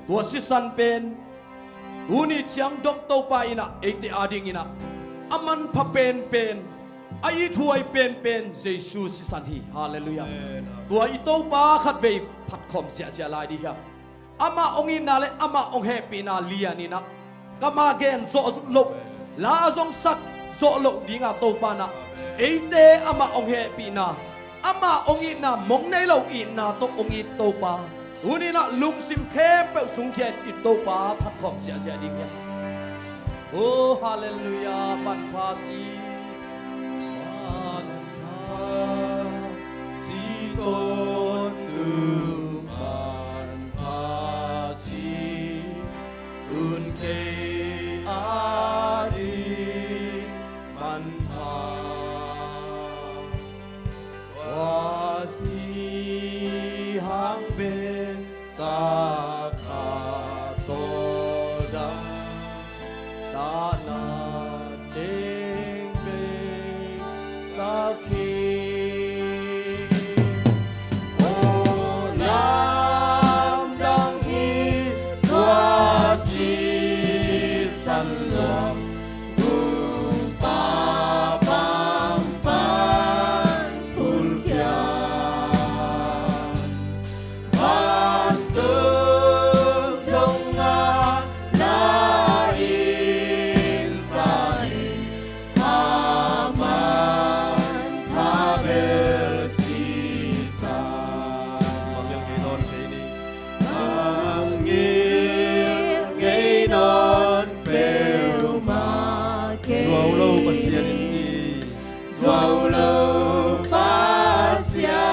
Tua si san pen. Tuni chiang dok to pa ina ete ading ina. Aman pa pen pen. Ai thuai pen pen Jesus si san hi. Hallelujah. Tua ito pa khat ve phat khom sia sia lai di ha. Ama ong ina le ama ong happy na lian ina. Kama gen zo lo la zong sak zo lo dinga to pa na. Ete ama ong happy na. Ama ong ina mong nei lo ina to ong ito pa. Uni na lung sim khem pe sung khen ito pa phat khom sia sia ding ya. Oh hallelujah pan pa si ton tu pan pa si un ke ari pan pa wa si hang ben ta kha to da ta na ting bing sakhi o lam dang hi tua si san lo gung pa pam pan tul kya ban tu trong nga la in sai aman habel si sa Magyang kinon kini. ang ngil ngay non bêu ma kê Suaw lo pasien inji. Suaw lo pasya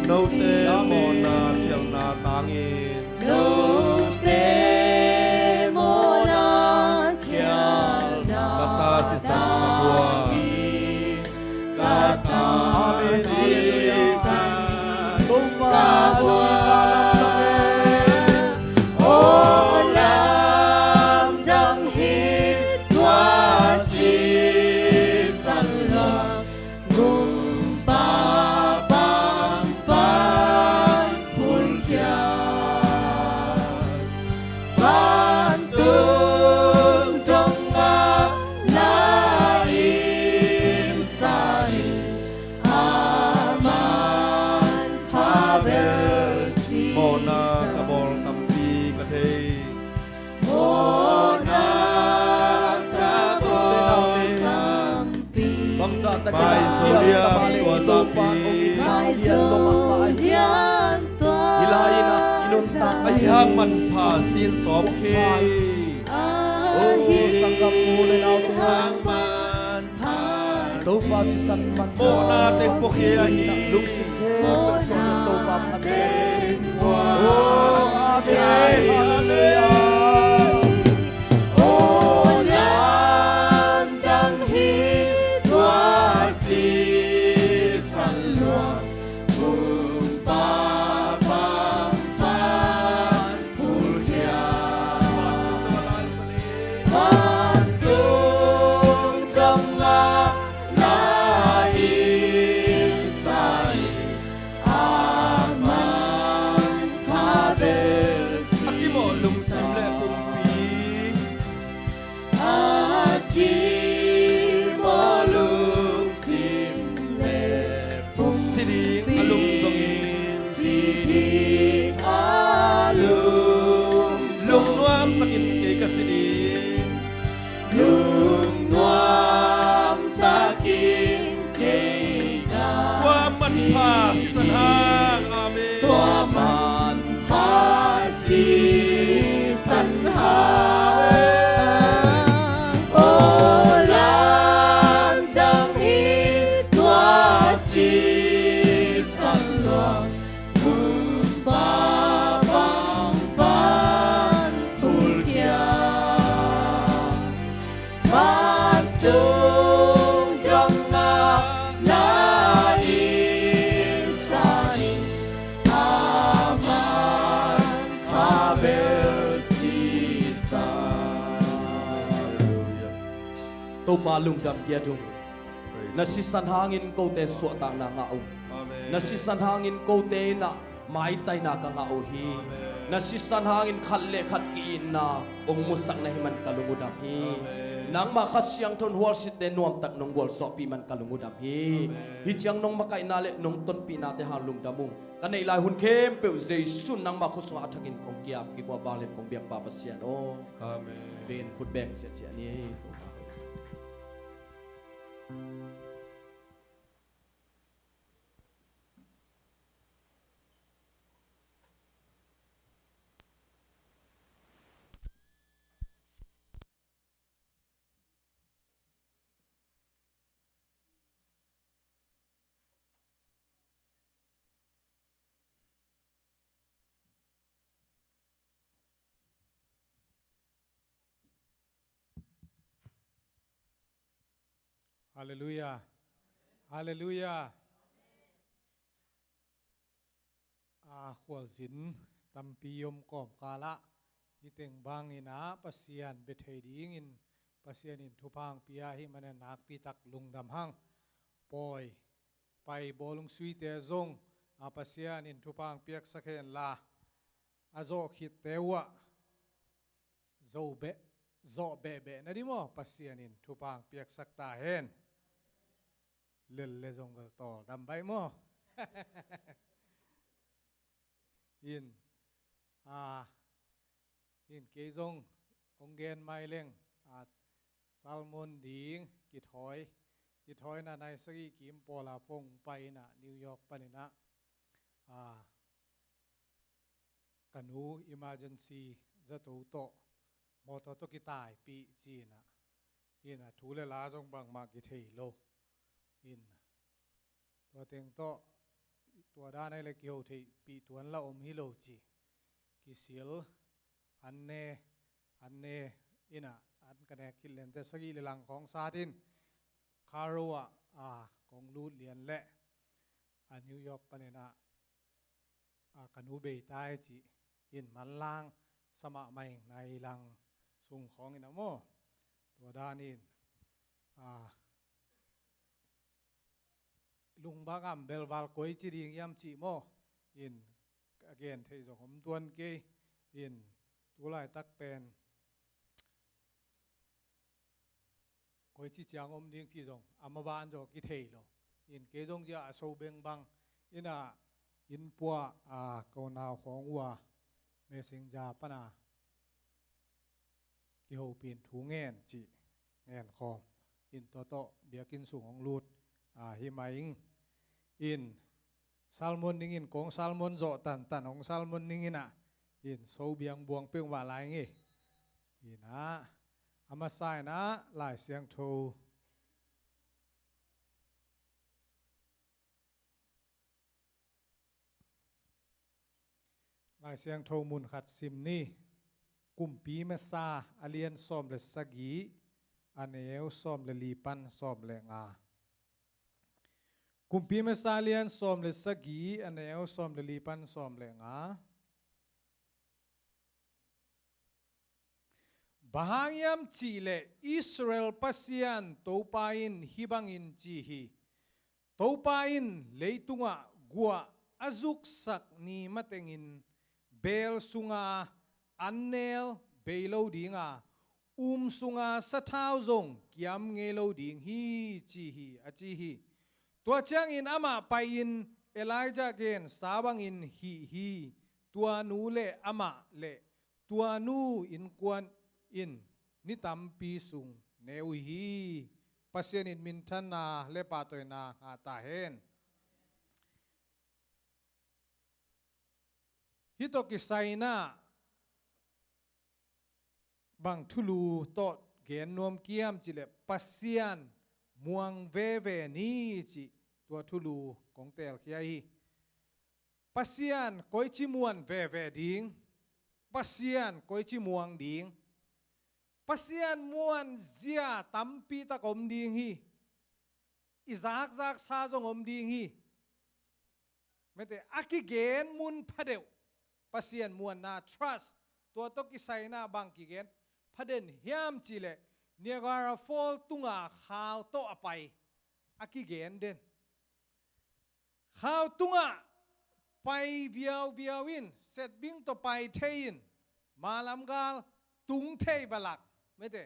No te mo na siyang natangin. No te mo na kyal na Kata si San Magua. Kata si San Magua. O lam dang hit tua si san lo gung pa pam pan pul kya ban tung trong nga la in sai aman habel si Mo na kabol tampi kasi. Mona kabol tampi Bangsa ta Mai Zulia, Tua Zapi. Mai Zulian tua Ilain na inun tang Ay ha hang man pha sin som khi ô sang gặp mù lên ao tu hang man tu pa si san man mo na te po khi a hi lúc sinh thế bên sông bên tu pa mặt thế wa hallelujah si san hang amen tua man pa si san hang ô lan chẳng hi tua si san luang mừng ba bang ban tul kia ban tung trong ma tu pa lung dam dia dung na si san hangin ko te so ta na nga u na si san hangin ko te na mai tai na ka nga u hi na si san hangin khat le khat ki in na ong musak na hi man kalungu dam hi nang ma khasyang thon hwal sit te nuam tak nong wol so pi man kalungu dam hi hi chang nong makai na le nong ton pi na te ha lung damung kanai lai hun khem pe jesu nang ma khuswa athakin ong kiap ki kwa balen kong biak pa pasian o amen ven khut beng se che ni Hallelujah. Hallelujah. Hual zin tampi yom kom kala iteng bang ina pasian bethei ding in pasian in thupang pia hi manen nak pi tak lungdam hang poi pai bolung sui te zong pasian in thupang piak sakhen la azo khit tewa zo be na di mo pasian in thupang piak sakta hen le zong vel to dam bai mo in ke zong ong gen mai leng salmon ding ki thoi na nai sagi kim pola phong pai na New York panina kanu emergency zato to moto to ki tai pi chi na in thule la zong bang ma ki thei lo in to teng toตัวด้านในเล็กเกี่ยวที่ปีตัวนละอมฮิโลจีกิเสียลอันเนอินะอันกันแนกิเลนแต่สกีหลังของซาดินคารัวของลูดเลียนและนิวยอร์กปะเนนะกันูเบย์ใต้จีอินมันล่างสมะใหม่ในหลังสุงของอินะโมตัวด้านนี้ลุงบางอัมเบลวาลโกยจีริงยามจีโมอินเกนเทจงมตวนเกยอินตัวลายตักเป็นโกยจีจางอมดิ้งจีจงอามาบานจงกิเทยโลอินเกจงจะโซเบงบังอินปัวกนาวของวัวเมสิงจาปนากิโฮปีนถูเงินจีเงินคอมอินโตโตเบียกินสูงของลูดฮิมาอิงอินซัลมอนนิ่งอินกงซัลมอนโจตันของซัลมอนนิ่งอิน อินโซเบียงบวงเปียงว่าลายงี้อินนะอามาใส่นะลายเสียงโทลายเสียงโทมุนขัดซิมนี่กุมปีเมซาอาเลียนซอมเลสกีอันเอวซอมเลลีปันซอมเลงากุมปีเมซาเลียนซอมเลสกีอันเอวซอมเลลีปันซอมเลงาBahangyam Chile Israel Pasian Topain Hibangin Chihi Topain Leitunga Gua Azuk Sak Ni Matengin Bel Sunga Annel Belo Dinga Sunga Satauzong Kiam Ngelo Ding Hi Chihi Achihi Tua Changin Ama Pain Elijah Gen Sabangin Hi Tua Nu Le Ama Le Tua Nu In Kwan in nitam pi sung neu hi pasien in mintan na le patoy na ata hen hito kisay na bang tulu tot gen nuam kiam chile pasien muang veve ni chi tua tulu kong tel kia hi pasien koi chi muan veve ding pasien koi chi muang ding Pasian muan zia tampi ta kom ding hi izak zak sa jong om ding hi mete akigen mun phadeu pasian muan na trust to to ki sai na bang ki gen phaden hiam chile Niagara Fall tunga khaw to apai akigen den khaw tunga pai viawin set bing to pai thein malam gal tung thei balakไม่เต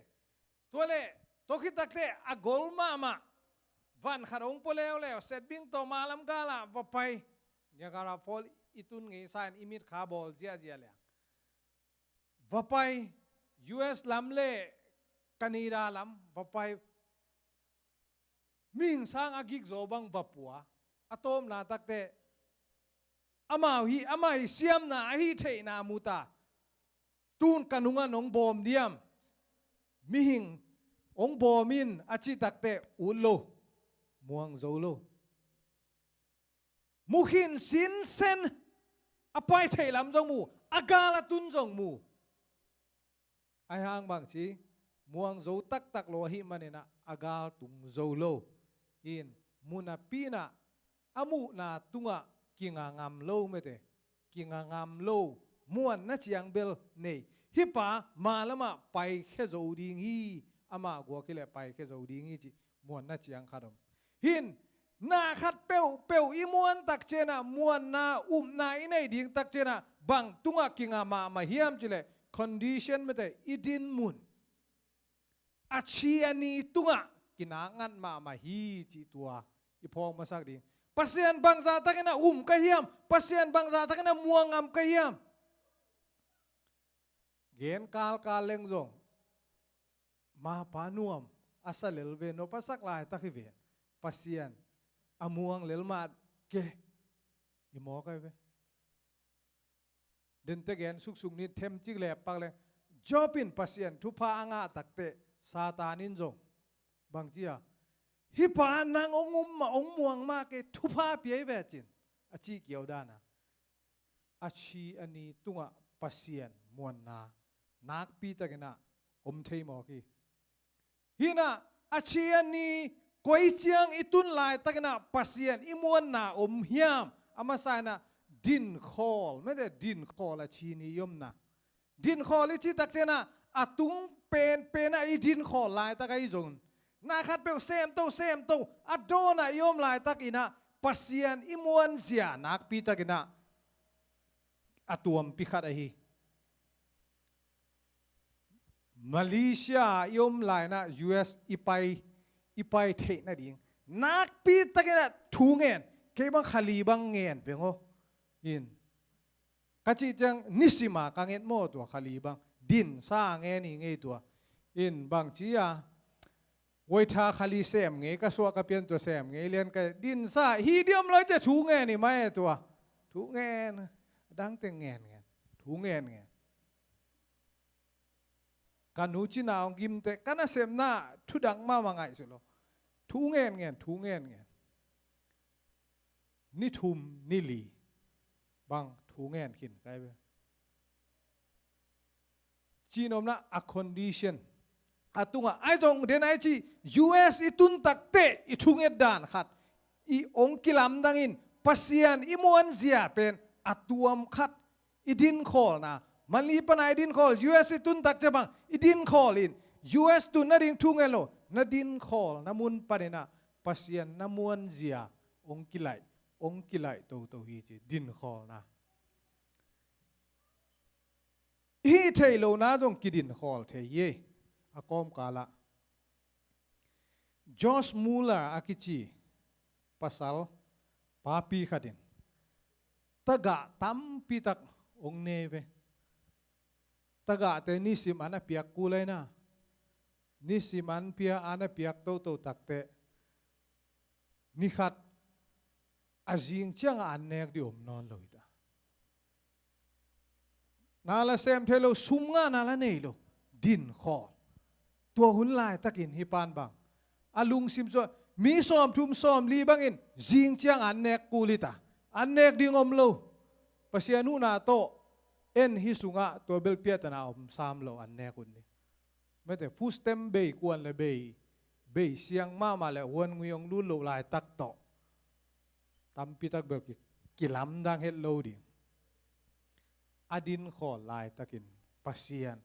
ตัวเล่ตัวคิดตักเตะอากลมาวันขัดองปเลวแล้วเสร็จบิ้งตัวมาลำกาละว่าไปเนี่ยการฟอลอิตุนไงสายอิมิดคาบอลเจียเลยว่าไป US ลำเล่กันนีราลำว่าไปมิ่งสร้างอากิกโซบังว่าปัวอะโตมนาตักเตะอามาฮีเสียมนาฮีเทนามูตาตูนกันุงานองบอมเดียมมิหิงองบอมินอาชิตักเตอุลโลมวงโซโลมุขินสินเซนอภัยเทลำจงมูอากาลตุนจงมูไอหางบางชีมวงโซตักโลหิมันเนะอากาลตุงโซโลอินมุนาปีนะอามุนาตุงะกิงางามโลไม่เตกิงางามโลมวนนัชยังเบลเนฮิปามาละมาไปแค่โจดิงฮีอามากัวคิเลไปแค่โจดิงฮีจิมวนนัชยังขดมหินนาขัดเปวอีมวนตักเจนะมวนนานาอินไอดิงตักเจนะบังตุงะกิงามาเฮียมจิเล condition ไม่ได้อีดินมุนอาชีอันนี้ตุงะกินางันมาฮีจิตัวอีพองมาสักดิงpasien bangsa takina kahiam pasien bangsa takina muangam kahiam gen kal lengzong ma panuam asal lelve no pasak lai takive pasien amuang lelmat ke imo kai ve den te gen suk ni them chik le pak le jopin pasien thupa anga takte satanin jong bangchiaฮิปานังองุมมาองมวงมาเกทุพาเปียเวจินอาชีเกี่ยวดานะอาชีอันนี้ตุงะปัสเซียนมวนนานักปีตะกันนะอมเทยมอกีฮินะอาชีอันนี้กวยเจียงอิตุนลายตะกันนะปัสเซียนอิมวนนาอมเฮียมอามาใส่นะดินคอลไม่ได้ดินคอลอาชีนิยมนะดินคอลที่ตะกันนะอาตุงเป็นไอดินคอลลายตะกันอีจงนาคัดเปลเซมโตอดโดนายมลายตักินะปัสยานอิมวนเสียนักปีตักินะอตัวมพิขัดไอฮีมาเลเซียยมลายนะ US อีไปเทนะดิ่งนักปีตักินะทูเงินเคบังขลีบังเงินเป็นโง่ยินกัจจิจังนิสิมากังเงินโมตัวขลีบังดินสร้างเงินนี่ไงตัวยินบางจียวัยทาขลีเสมไงก็สัวก็เปลี่ยนตัวเสมไงเรียนก็ดินซ่าฮีเดียมเลยจะถูเงินนี่ไหมตัวถูเงินดังแต่เงิน thu ngen nge kanu china ong gim te kana sem na thu dang ma mangai su lo thu ngen ngen ni thum ni li bang thu ngen khin kai be chinom na a condition atunga ai jong den ai chi US itun takte I thu nget dan khat I ong kilam dangin pasian I muan zia pen atuam khat idin call na mali panai din call US itun tak jabang idin call in US tun na ding thu ngen lo na din call na mun panena pasian na muan zia ong kilai to hi chi din call na hi thei lo na jong kidin call thei ye akom kala Josh Muller akichi pasal papi khadin taga tampi tak ong neve taga te nisim ana piak kulai na nisim an pia ana piak to takte nikhat azing chang an nek di non loita nala sem thelo sumnga nala nei lo din kho tua hun lai takin hi pan bang alung sim so mi som thum som li bangin jing chiang an nek kulita an nek ding om lo pasianu na to en hi sunga to bel piata na om sam lo an nek un ni mete fustem be kwan le be siang ma le won nguyong lu lo lai tak to tam pi tak bel ki lam dang het lo ding adin kho lai takin pasian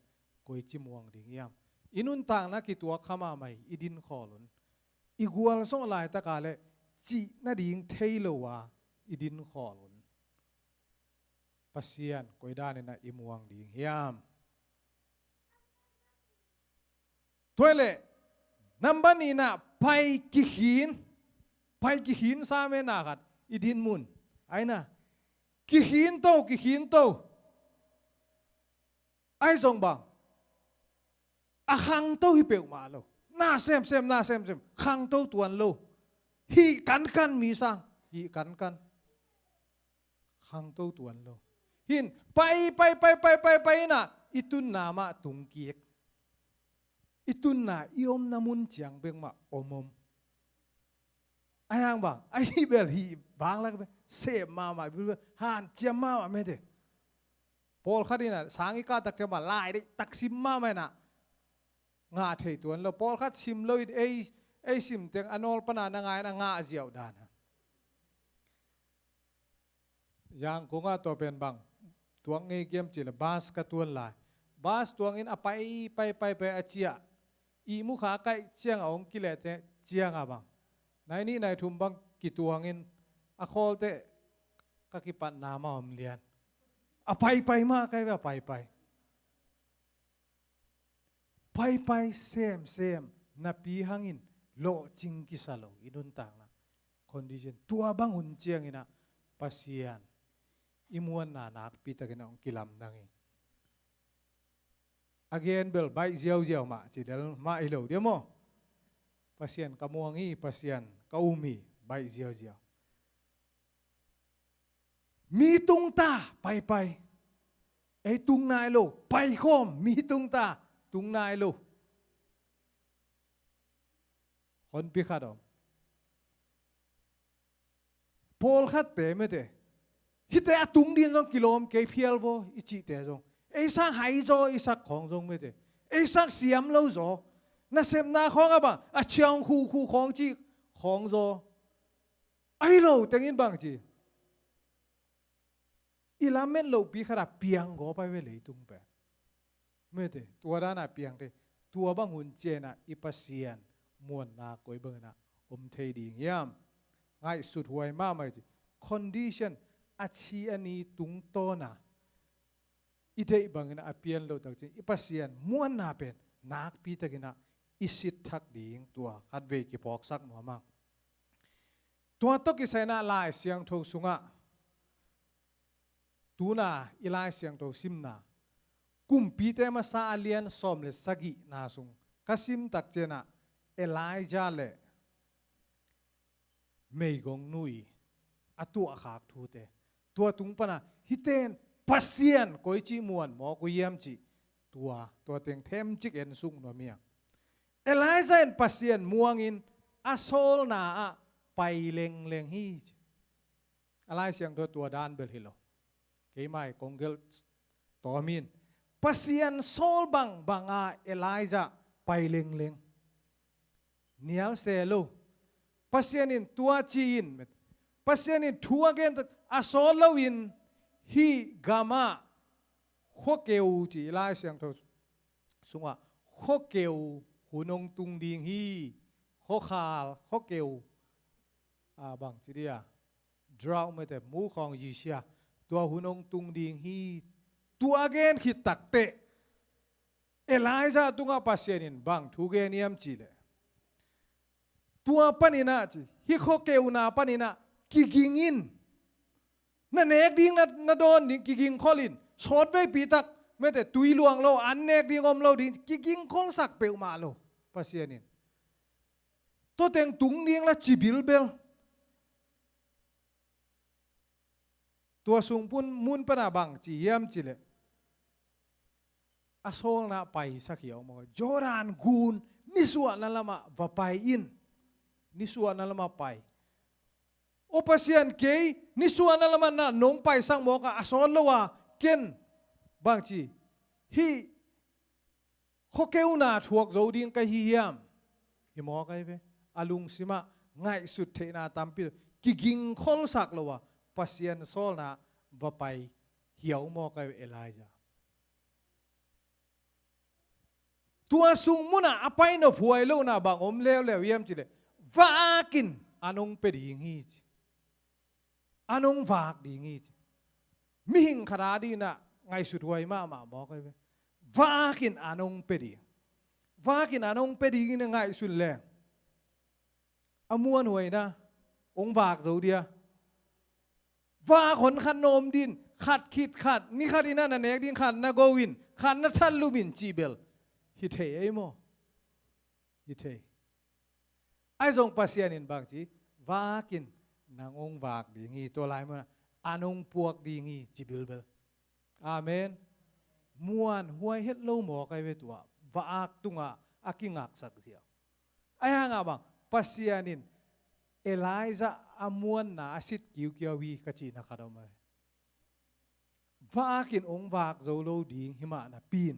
koi chimuang ding yam inun tang na ki tua khama mai idin kholun igual song lai ta kale chi na ding thailo wa idin kholun pasian koi dan na imuang ding yam toile number ni na pai ki hin sa me na khat idin mun aina ki hin to ai zong bang a khang to hi peu ma lo na sem khang to tuan lo hi kan mi sang hi kan khang to tuan lo hin pai na itun na ma tung kiek itun na iom namun chiang beng ma omom ayang bang ai bel hi bang la se ma han chiam ma me de Paul khadina sangi ka tak chama lai de taksim ma mai na nga thei tuan lo Paul khat sim lo ei sim teng anol pana na ngai na nga ziaw dana yang ko nga to pen bang tuang nge kem chila bas ka tuan lai bas tuang in apai pai achia I mu kha kai chiang ong kile te chiang abang nai ni nai thum bang ki tuang in a khol te ka ki pan na ma om lian apai ma kai ba pai sem na pi hangin lo ching ki salo idun tang na condition tua bang hun chiang ina pasian imuan na nak pi takin ong kilam dangi again bel bai ziaw ma chidel ma ilo demo pasian kamuangi pasian kaumi bai ziaw mi tung ta pai ei tung nai lo pai khom mi tung ta tung nai lo hon pi khadom Paul khat te me te hite atung din jong kilom ke phial vo ichi te jong ei sang hai zo i sak khong jong me te ei sak siam lo zo na sem na khong a bang a chiang khu khong chi khong zo ai lo tengin bang chi ilamen lo pi khara piang go pa we le tung pe me te tua da na piang te tua bang hun che na ipasian muan na koi bang na thei ding yam ngai sut huai ma mai chi condition achi ani tung to na idei bang na apian lo tak chi ipasian muan na pen nak pi takina isit thak ding tua khat ve ki pok sak no ma tua to ki saina lai siang tho sunga tuna ilai siang to simna kumpi te ma sa alian som le sagi na sung kasim tak chena Elijah le mei gong nui atua khak thu te tua tung pana hiten ปัสเซียนก้อยจีมวนหมอกุยเยี่ยมจีตัวเต็งเทมจิกเอ็นซุงนัวเมียเอลไลซาเอ็นปัสเซียนม่วงอินอาโซลนาไปเล็งฮีอะไรเสียงตัวด้านเบลฮิโลเกี่ยไม่คงเกลตัวมินปัสเซียนโซลบังเอลไลซาไปเล็งเนียลเซโลปัสเซียนินตัวจีนปัสเซียนินทัวเกนอาโซลลวินฮีกามาโคเกลจีไลเสียงตัวสุงว่าโคเกลหูนงตุงดิงฮีโคคาลโคเกลบางจีเดียดราวไม่แต่มูของยิเชียตัวหูนงตุงดิงฮีตัวเกนขิดตักเตะเอลไลซาตุงอาปัสเซียนินบางทูเกนิยมจีเลตัวปนินาจีฮิโคเกลนาปนินากิกิงินนั่นเอกดิ้งนั่นโดนดิ้งกิกิงคอลินชดไว้ปีตักไม่แต่ตุยลวงเราอันเอกดิ้งอมเราดิ้งกิกิงคอลสักเปลมาเราปัสเซียนินตัวเต็งตุงดิ้งละจิบิลเบลตัวสุงปุ่นมุนปนาบังจีเยี่ยมจีเลอาโซลนาไปสักเขียวมอจอรานกูนนิสวนั่นละมาว่าไปอินนิสวนั่นละมาไปโอปัสเซียนเกยนิสวนั่นละมาน่ะน้องไปสังมอกอาโซลละว่าเกนบางจีฮีโคเกวนาทวกโจดิงกะฮียามฮิมอไกเปอาลุงสิมาง่ายสุดเทนาตามปีกิกิงคอลสักละว่าปัสเซียนโซลนาว่าไปเหี่ยวมอไกเอลไลจาตัวสุงมุนะอภัยนพวยโลนะบางอมเลวเยี่ยมจีเลวากินอันงเป็ดยิงฮีอันงวากดีงี้มิหิงขนาดดีนะไงสุดหวยมาบอกเลยวากินอันงเป็ดวากินอันงเป็ดยิงนะไงสุดแรงอมวนหวยนะองวากเดียวาขนขนมดินขัดขิดขัดนี่ขัดดีนั่นเอกดินขัดนะโกวินขัดนะทันลูบินจีเบลฮิเทไอโมฮิเทไอซงปัสเซียนินบางจีวากินนางองวากดีงี้ตัวลายมันอานงปวกดีงี้จิบิลเบลอาเมนมวนหวยเฮ็ดโลหมอไกเวตัววากตุงอากิงักสักเสียไอห่างบังปัสเซียนินเอลไลซาอามวนนาสิทกิวเกียววีกจีนักดมวากินองวากโจโลดีหิมะนะปีน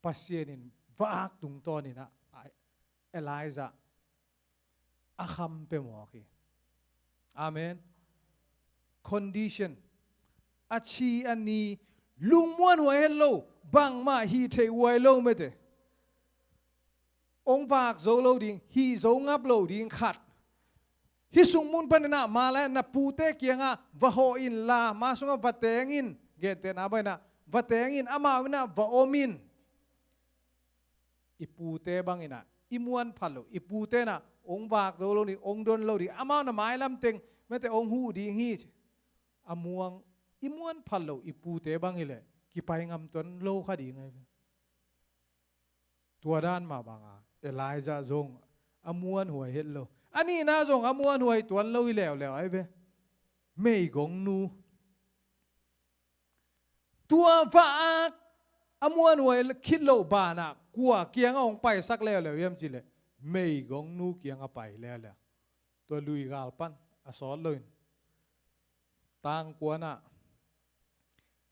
ปัสเซียนินวากตุงตอนี่นะเอลไลซาอาคัมเปหมอกีอาเมน condition อาชีอันนี้ลุงม้วนหัวเฮลโลบังมาฮีเทวายโลไม่เตองค์ฝากโซโลดิงฮีโซงับโลดิงขัดฮิสุงมุนปนนะมาแล้วนะปูเตเกียงวะโฮอินลามาสุงวะเตงินเกตเตนะไปนะวะเตงินอามาวินะวะโอมินอิปูเตบังอินะอิมวนพัลโลอิปูเตนะองค์ฝากโซโลดิองค์ดนโลดิอามานะไม้ลำเต็งไม่แต่องค์หูดิงฮีอามวงอิมวนพัลโลอิปูเตบังอิเลยกี่ไปงำตนโลคดีไงตัวด้านมาบางเอลไลซาจงอามวนหวยเฮ็ดโลอันนี้นะจงอามวนหวยตัวโลอีแล้วไอ้เบ้ไม่กงนูตัวฝากอามวนหวยคิดโลบานะกลัวเกียงเอาไปสักแล้วเยี่ยมจีเลยไม่กงนูเกียงเอาไปแล้วตัวลุยกาลปันอสอนเลยต่างกว่าน่ะ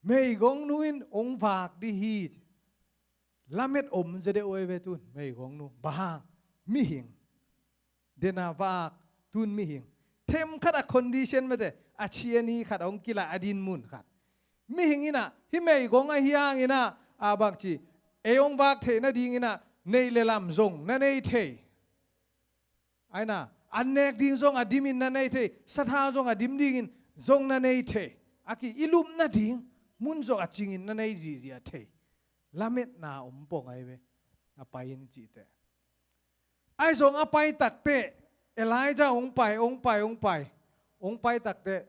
ไม่กงนูอินองฝากดีฮีลาเม็ดอมจะได้โอยเวตุนไม่ของนูบางมิหิงเดนาวากตุนมิหิงเทมขัดคอนดิชันมาเตอาเชียนีขัดองกิลาอดินมุนขัดมิหิงอินะฮิไม่ของไอฮิยังอินะอาบักจีเอองวากเทนะดิงอินะในเลลามซงนั่นในเทไอนะอันเนกดิงซงอดิมินนั่นในเทสถาซงอดิมดิงินซงนั่นในเทอากิอิลุมนั่นดิงมุนซงอจิงินนั่นในจีจีอาเทลาเม็ดนาอมปองไอเวอไปยินจีเตไอส่งอไปตักเตะเอลไลจ้าองไปตักเตะ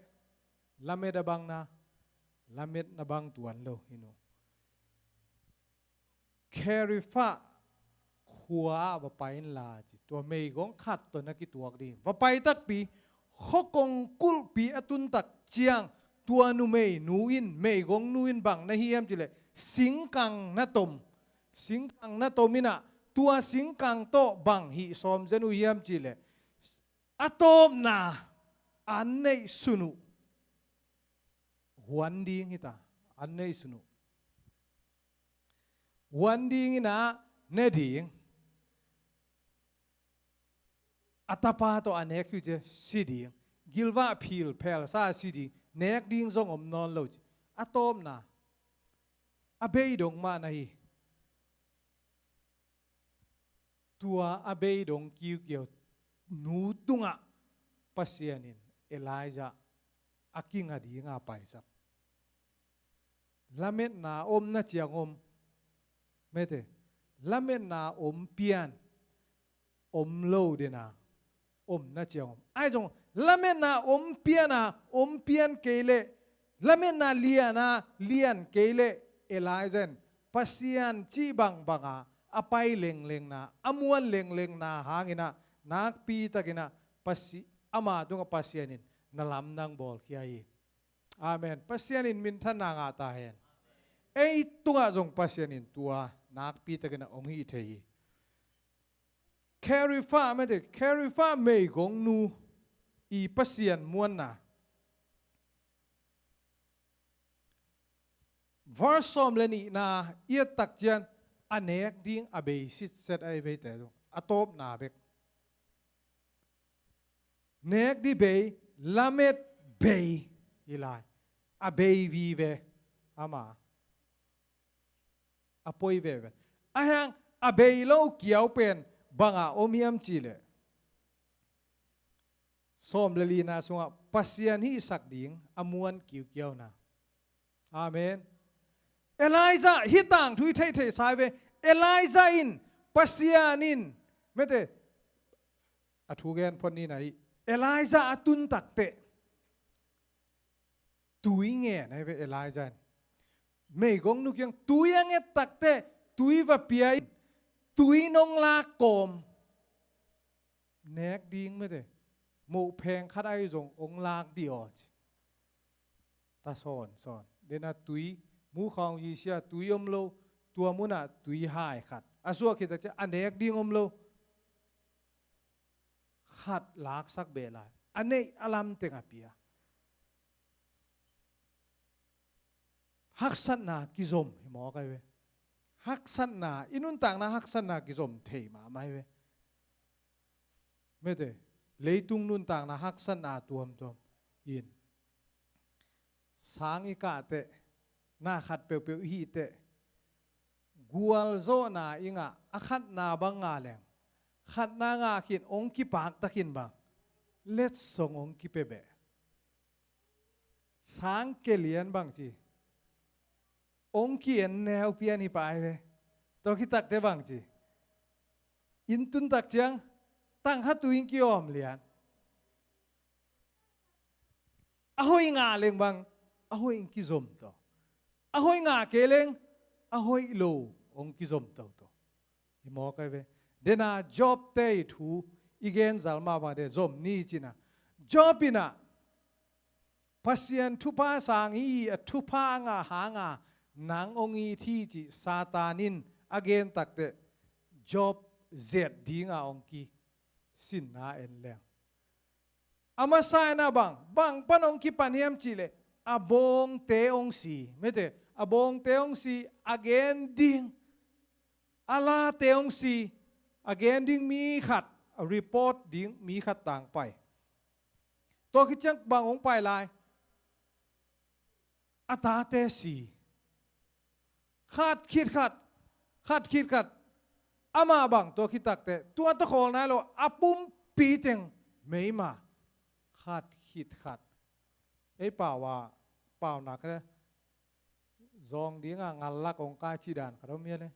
ลาเม็ดบังนาลาเม็ดนาบังตัวโลฮิโนแคริฟ้าขัวว่าไปลาจิตัวเมย์ของขัดตัวนักกิตัวดีว่าไปตักปีฮกงกุลปีอตุนตักเจียง ตัวนูเมย์นูอินเมย์กงนูอินบังนะเฮียมจิเลสิงกังนะตมสิงกังนะตมินะตัวสิงกังโตบังหิสอมเจนุเฮียมจิเลอะตอมนาอันในสุนุหวนดีงิตาอันในสุนุหวนดีงินะเนดีงอัตปาโตอันเนกอยู่เจสิดีกิลวาพิลเพลซาสิดีเนกดิ้งซงอมนอนโลจอะตอมนาอเบยดงมานะฮีตัวอเบยดงคิวเกี่ยวนูตุงะปัสยานินเอลายจาอากิงอดีงาไปสักละเม็ดนาอมนะเจียงอมไม่เถละเม็ดนาอมเปียนอมโลเดนาอมนะเจียงอมไอ้จงละเม็ดนาอมเปียนาอมเปียนเกเลละเม็ดนาเลียนาเลียนเกเลเอลายเจนปัสยานจีบังบังอาอไปเลงเลงนาอมวนเลงเลงนาหางินะนักปีตะกินะปัสอามาตุงปัสยานินนลำนังบอลขี้ไออาเมนปัสยานินมินท่านนางอาตาเห็นไอตัวจงปัสยานินตัวนักปีตะกินะองค์อิเทยแคริฟ้าไม่ได้แคริฟ้าไม่กงนูอีปัสยานมวนนะวาร์ซอมเลนีนาเอียตักเจียนอันเนกดิ้งอเบยสิเซตไอเวเตออะตบนาเบกเนกดิเบยลาเมดเบยอีไลอเบยวีเวอามาอปอยเวเวอะฮังอเบยโลเกี่ยวเป็นบังอาโอมิอัมจิเลสอมเลลีนาสงะปัสยานีสักดิ้งอมวนเกี่ยวนาอาเมนเอลิซาฮิตังทุยเทเทสายเวเอลิซาอินปัสยานินไม่เตอะทูเกนพอนี้ไหนเอลิซาตุนตักเตตุยเงี้ยในเวเอลิซาไม่กงนุกยังตุยเงี้ยตักเตตุยวะเปียตุยนงลากอมเนกดิ้งไม่เตหมู่แพงคัดไอจงองลากดีออตาสอนเดน่าตุยมูของยีเสียตุยอมโลตัวมุน่ะตุยหายขัดอาสัวคิดจะอันเด็กดิ้งอมโลขัดลากสักเบลาอันนี้อลัมเตงอเปียฮักสันนากิซมหมอไกเวฮักสันนาอินุนต่างนะฮักสันนากิซมเทมาไม่เวไม่เตเลยตุงนุนต่างนะฮักสันนาตัวมอินสางอีกาเตน่าขัดเปียวฮีเตกัวลโซนาอิงะอขัดนาบังงาแหลงขัดนางาขินองค์กิปากตะกินบังเล็ดส่งองค์กิเปเบสางเกลียนบังจีองค์กิเอ็นแนวเปียนี่ไปเวตัวคิดตักเตบังจีอินตุนตักเจียงตั้งฮัตตุอิงกิอมเลียนอะหอยงาเลงบังอะหอยอิงกิซมต่ออะหอยงาเกเลงอะหอยโลองกิซมต่ออีหมอไกเวเดน่าจ็อบเตยทูอีเกนซัลมาบาเดซอมนี่จินะจ็อบปินะพัศยันทุพาสางอีทุพางาหางานางองอีที่จิซาตานินอเกนตักเตจ็อบเซดดีงาองกีสินนาเอ็นเลงอามาสายนะบังปนองกีปันยมจิเลอบงเตองสีไม่เตอบงเตองสีอเกนดิงอาลาเตองสีอเกนดิงมีขัดรีพอร์ตดิงมีขัดต่างไปตัวคิดจังบางองไปลายอัตาเตสีขัดคิดขัดอามาบังตัวคิดตักเตตัวตะโขลนายโลอาปุ่มปีเต็งไม่มาขัดคิดขัดไอ้เปล่าว่าเปล่าหนักเลยซองดีงางานลักองกาจีดานเขาเมียเลย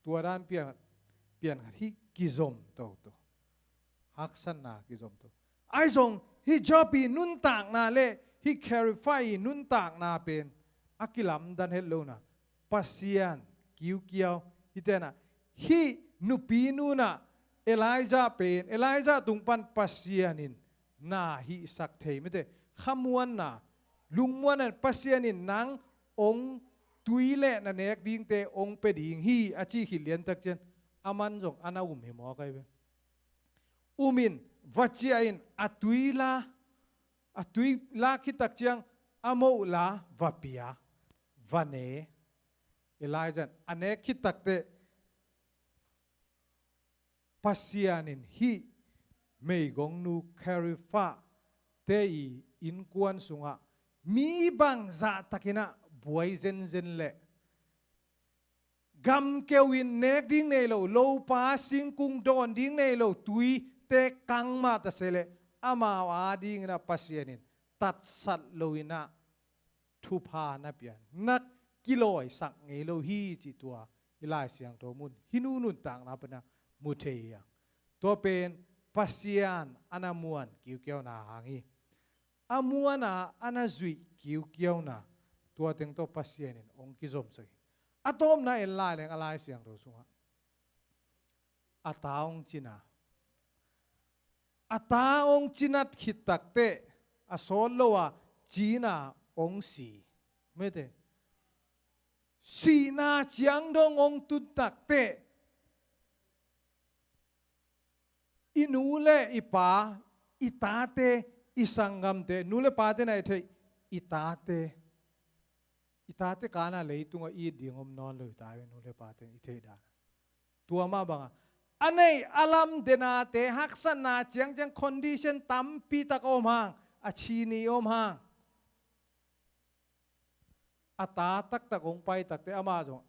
ตัวด้านเปลี่ยนที่กิซมตัวฮักสันนากิซมตัวไอ้ซองฮิจอปีนุนต่างนาเล่ฮิแคริฟายนุนต่างนาเป็นอากิลัมดันเฮลโลนะปัสยานกิวเกียวฮิเตนะฮินุปีนูนะเอลิซาเป็นเอลิซาตุงปันปัสยานินนาฮิสักเทไม่เตขมวนนะ ลุงมัวนั่นปัสเซียนินนังองตุยเละนั่นเอกดิ้งเตองเปดิ่งฮีอาชีขิเลียนตักเจนอามันจงอานาอุมเหมอไกเวอุมินวัจเจียนอตุยลาคิตักเจียงอโมลาวะปียวันเนเอลายจันอันเนคิตักเตปัสเซียนินฮีไม่กงนูแคริฟ้าเตอีอินกวนสุงะมีบางจะตักินะบวยเซนเละกำเกวินเนกดิ้งในโลโลปาสิงกุงโดนดิ้งในโลตุยเตกังมาตะเสเลอามาวาดิ้งนะปัสเซียนินตัดสัตโลวินะทุพานะเปียนนักกิโลยสักเงโลฮีจิตัวอิลายเสียงตัวมุนฮินูนุนต่างนะปนะมุเทียตัวเป็นปัสเซียนอานามวนกิวเกียวนาหางีอามวนนะอานาจุยกิวเกียวนาตัวเต็งตัวปัสเซียนินองกิจอมสกิอะตอมนะเอลายเลงอะไรเสียงตัวสุงะอะตาองจินาอะตาองจินัดขิดตักเตอะโซโลวะจีนาองสีไม่เตสีนาจียงดงองตุนตักเตอินูเลอิปาอิตาเตอิสังกัมเตนูเลปาเตนะเทอิตาเตอิตาเตกานาเลยตุงอีดิงอมนอนเลยตายนูเลปาเตอิเทดาตัวมาบังอันนี้อลัมเดนาเตฮักษณาเจียงจังคอนดิชันตั้มปีตะกอมหางอาชีนีอมหางอัตาตักตะกงไปตักเตอามาจง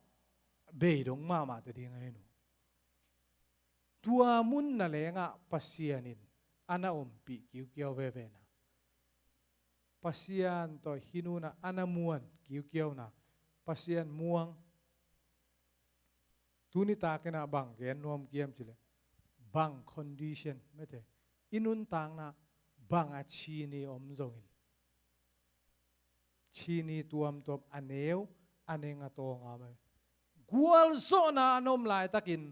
เบยดงมาเตดีไงนูตัวมุนนั่นแหละปัสเซียนินอานาอมปีกิวเกียวเวเวนะปัสเซียนตัวฮินูนะอานาม่วนกิวเกียวนะปัสเซียนม่วงทุนิตาเกนะบังเกนนวมเกียมจิเลบังคอนดิชันไม่เถอินุนต่างนะบังอาชีนีอมจงอินชีนีตัวมตัวอันเอวอันเองอะตัวงามเลยกัวลโซนาอนมลายตะกิน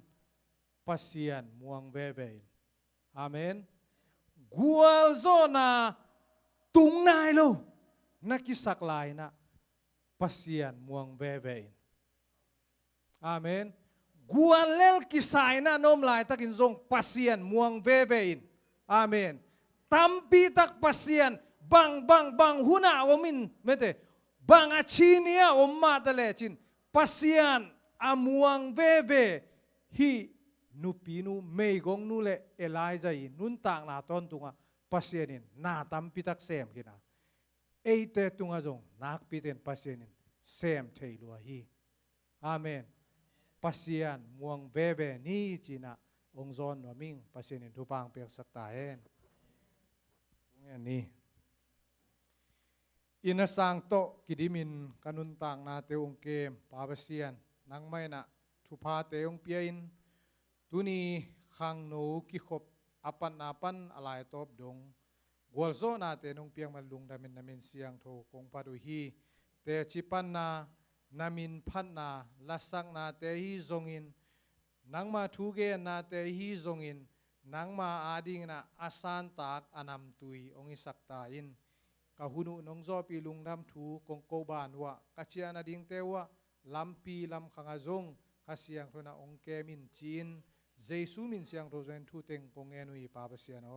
ปัสเซียนม่วงเวเวอินอาเมนกัวลโซนาตุงนายโลนักกิสักลายนะปัสเซียนม่วงเวเวอินอาเมนกัวเลลกิสายนะนมลายตะกินทรงปัสเซียนม่วงเวเวอินอาเมนตัมปีตักปัสเซียนบางหุนาอมินไม่เตบางอาชีเนียอมมาตะเลจินปัสเซียนอามวงเวเวฮีนูปีนูเมยกงนูเลเอลายใจนุนต่างนาตอนตุงะปัสเซียนินนาตัมปีตักเซมกินะเอเตตุงะจงนักปีเตนปัสเซียนินเซมเทลัวฮีอาเมนปัสเซียนม่วงเวเวนี่จีนะองค์จอนวมิงปัสเซียนินทุบางเปียกสักตาเอนนี่อินาสังโตกิดิมินกันุนต่างนาเตองเกมปาเปเซียนนังไม่นะทุพาเตองเปียอินตุนีขังโนกิขบอปันนาปันอะไรตบดงกวลโซนาเตนงเปียงมันลุงดามินนามินเสียงโทกงปาดุฮีเตจิปันนานามินพันนาลัสังนาเตฮีซงอินนังมาทูเกนาเตฮีซงอินนังมาอาดิงนะอาสานตากอนามตุยองอิสักตาอินกะหุนุนงโซปีลุงดำทูกงโกบานวะกัจเจียนาดิงเตวะลำปีลำขังอาจงกัเสียงโทนะองเกมินจีนเจซูมินเสียงโทเซนทูเต็งกงเอนุยปาเปเซียนอ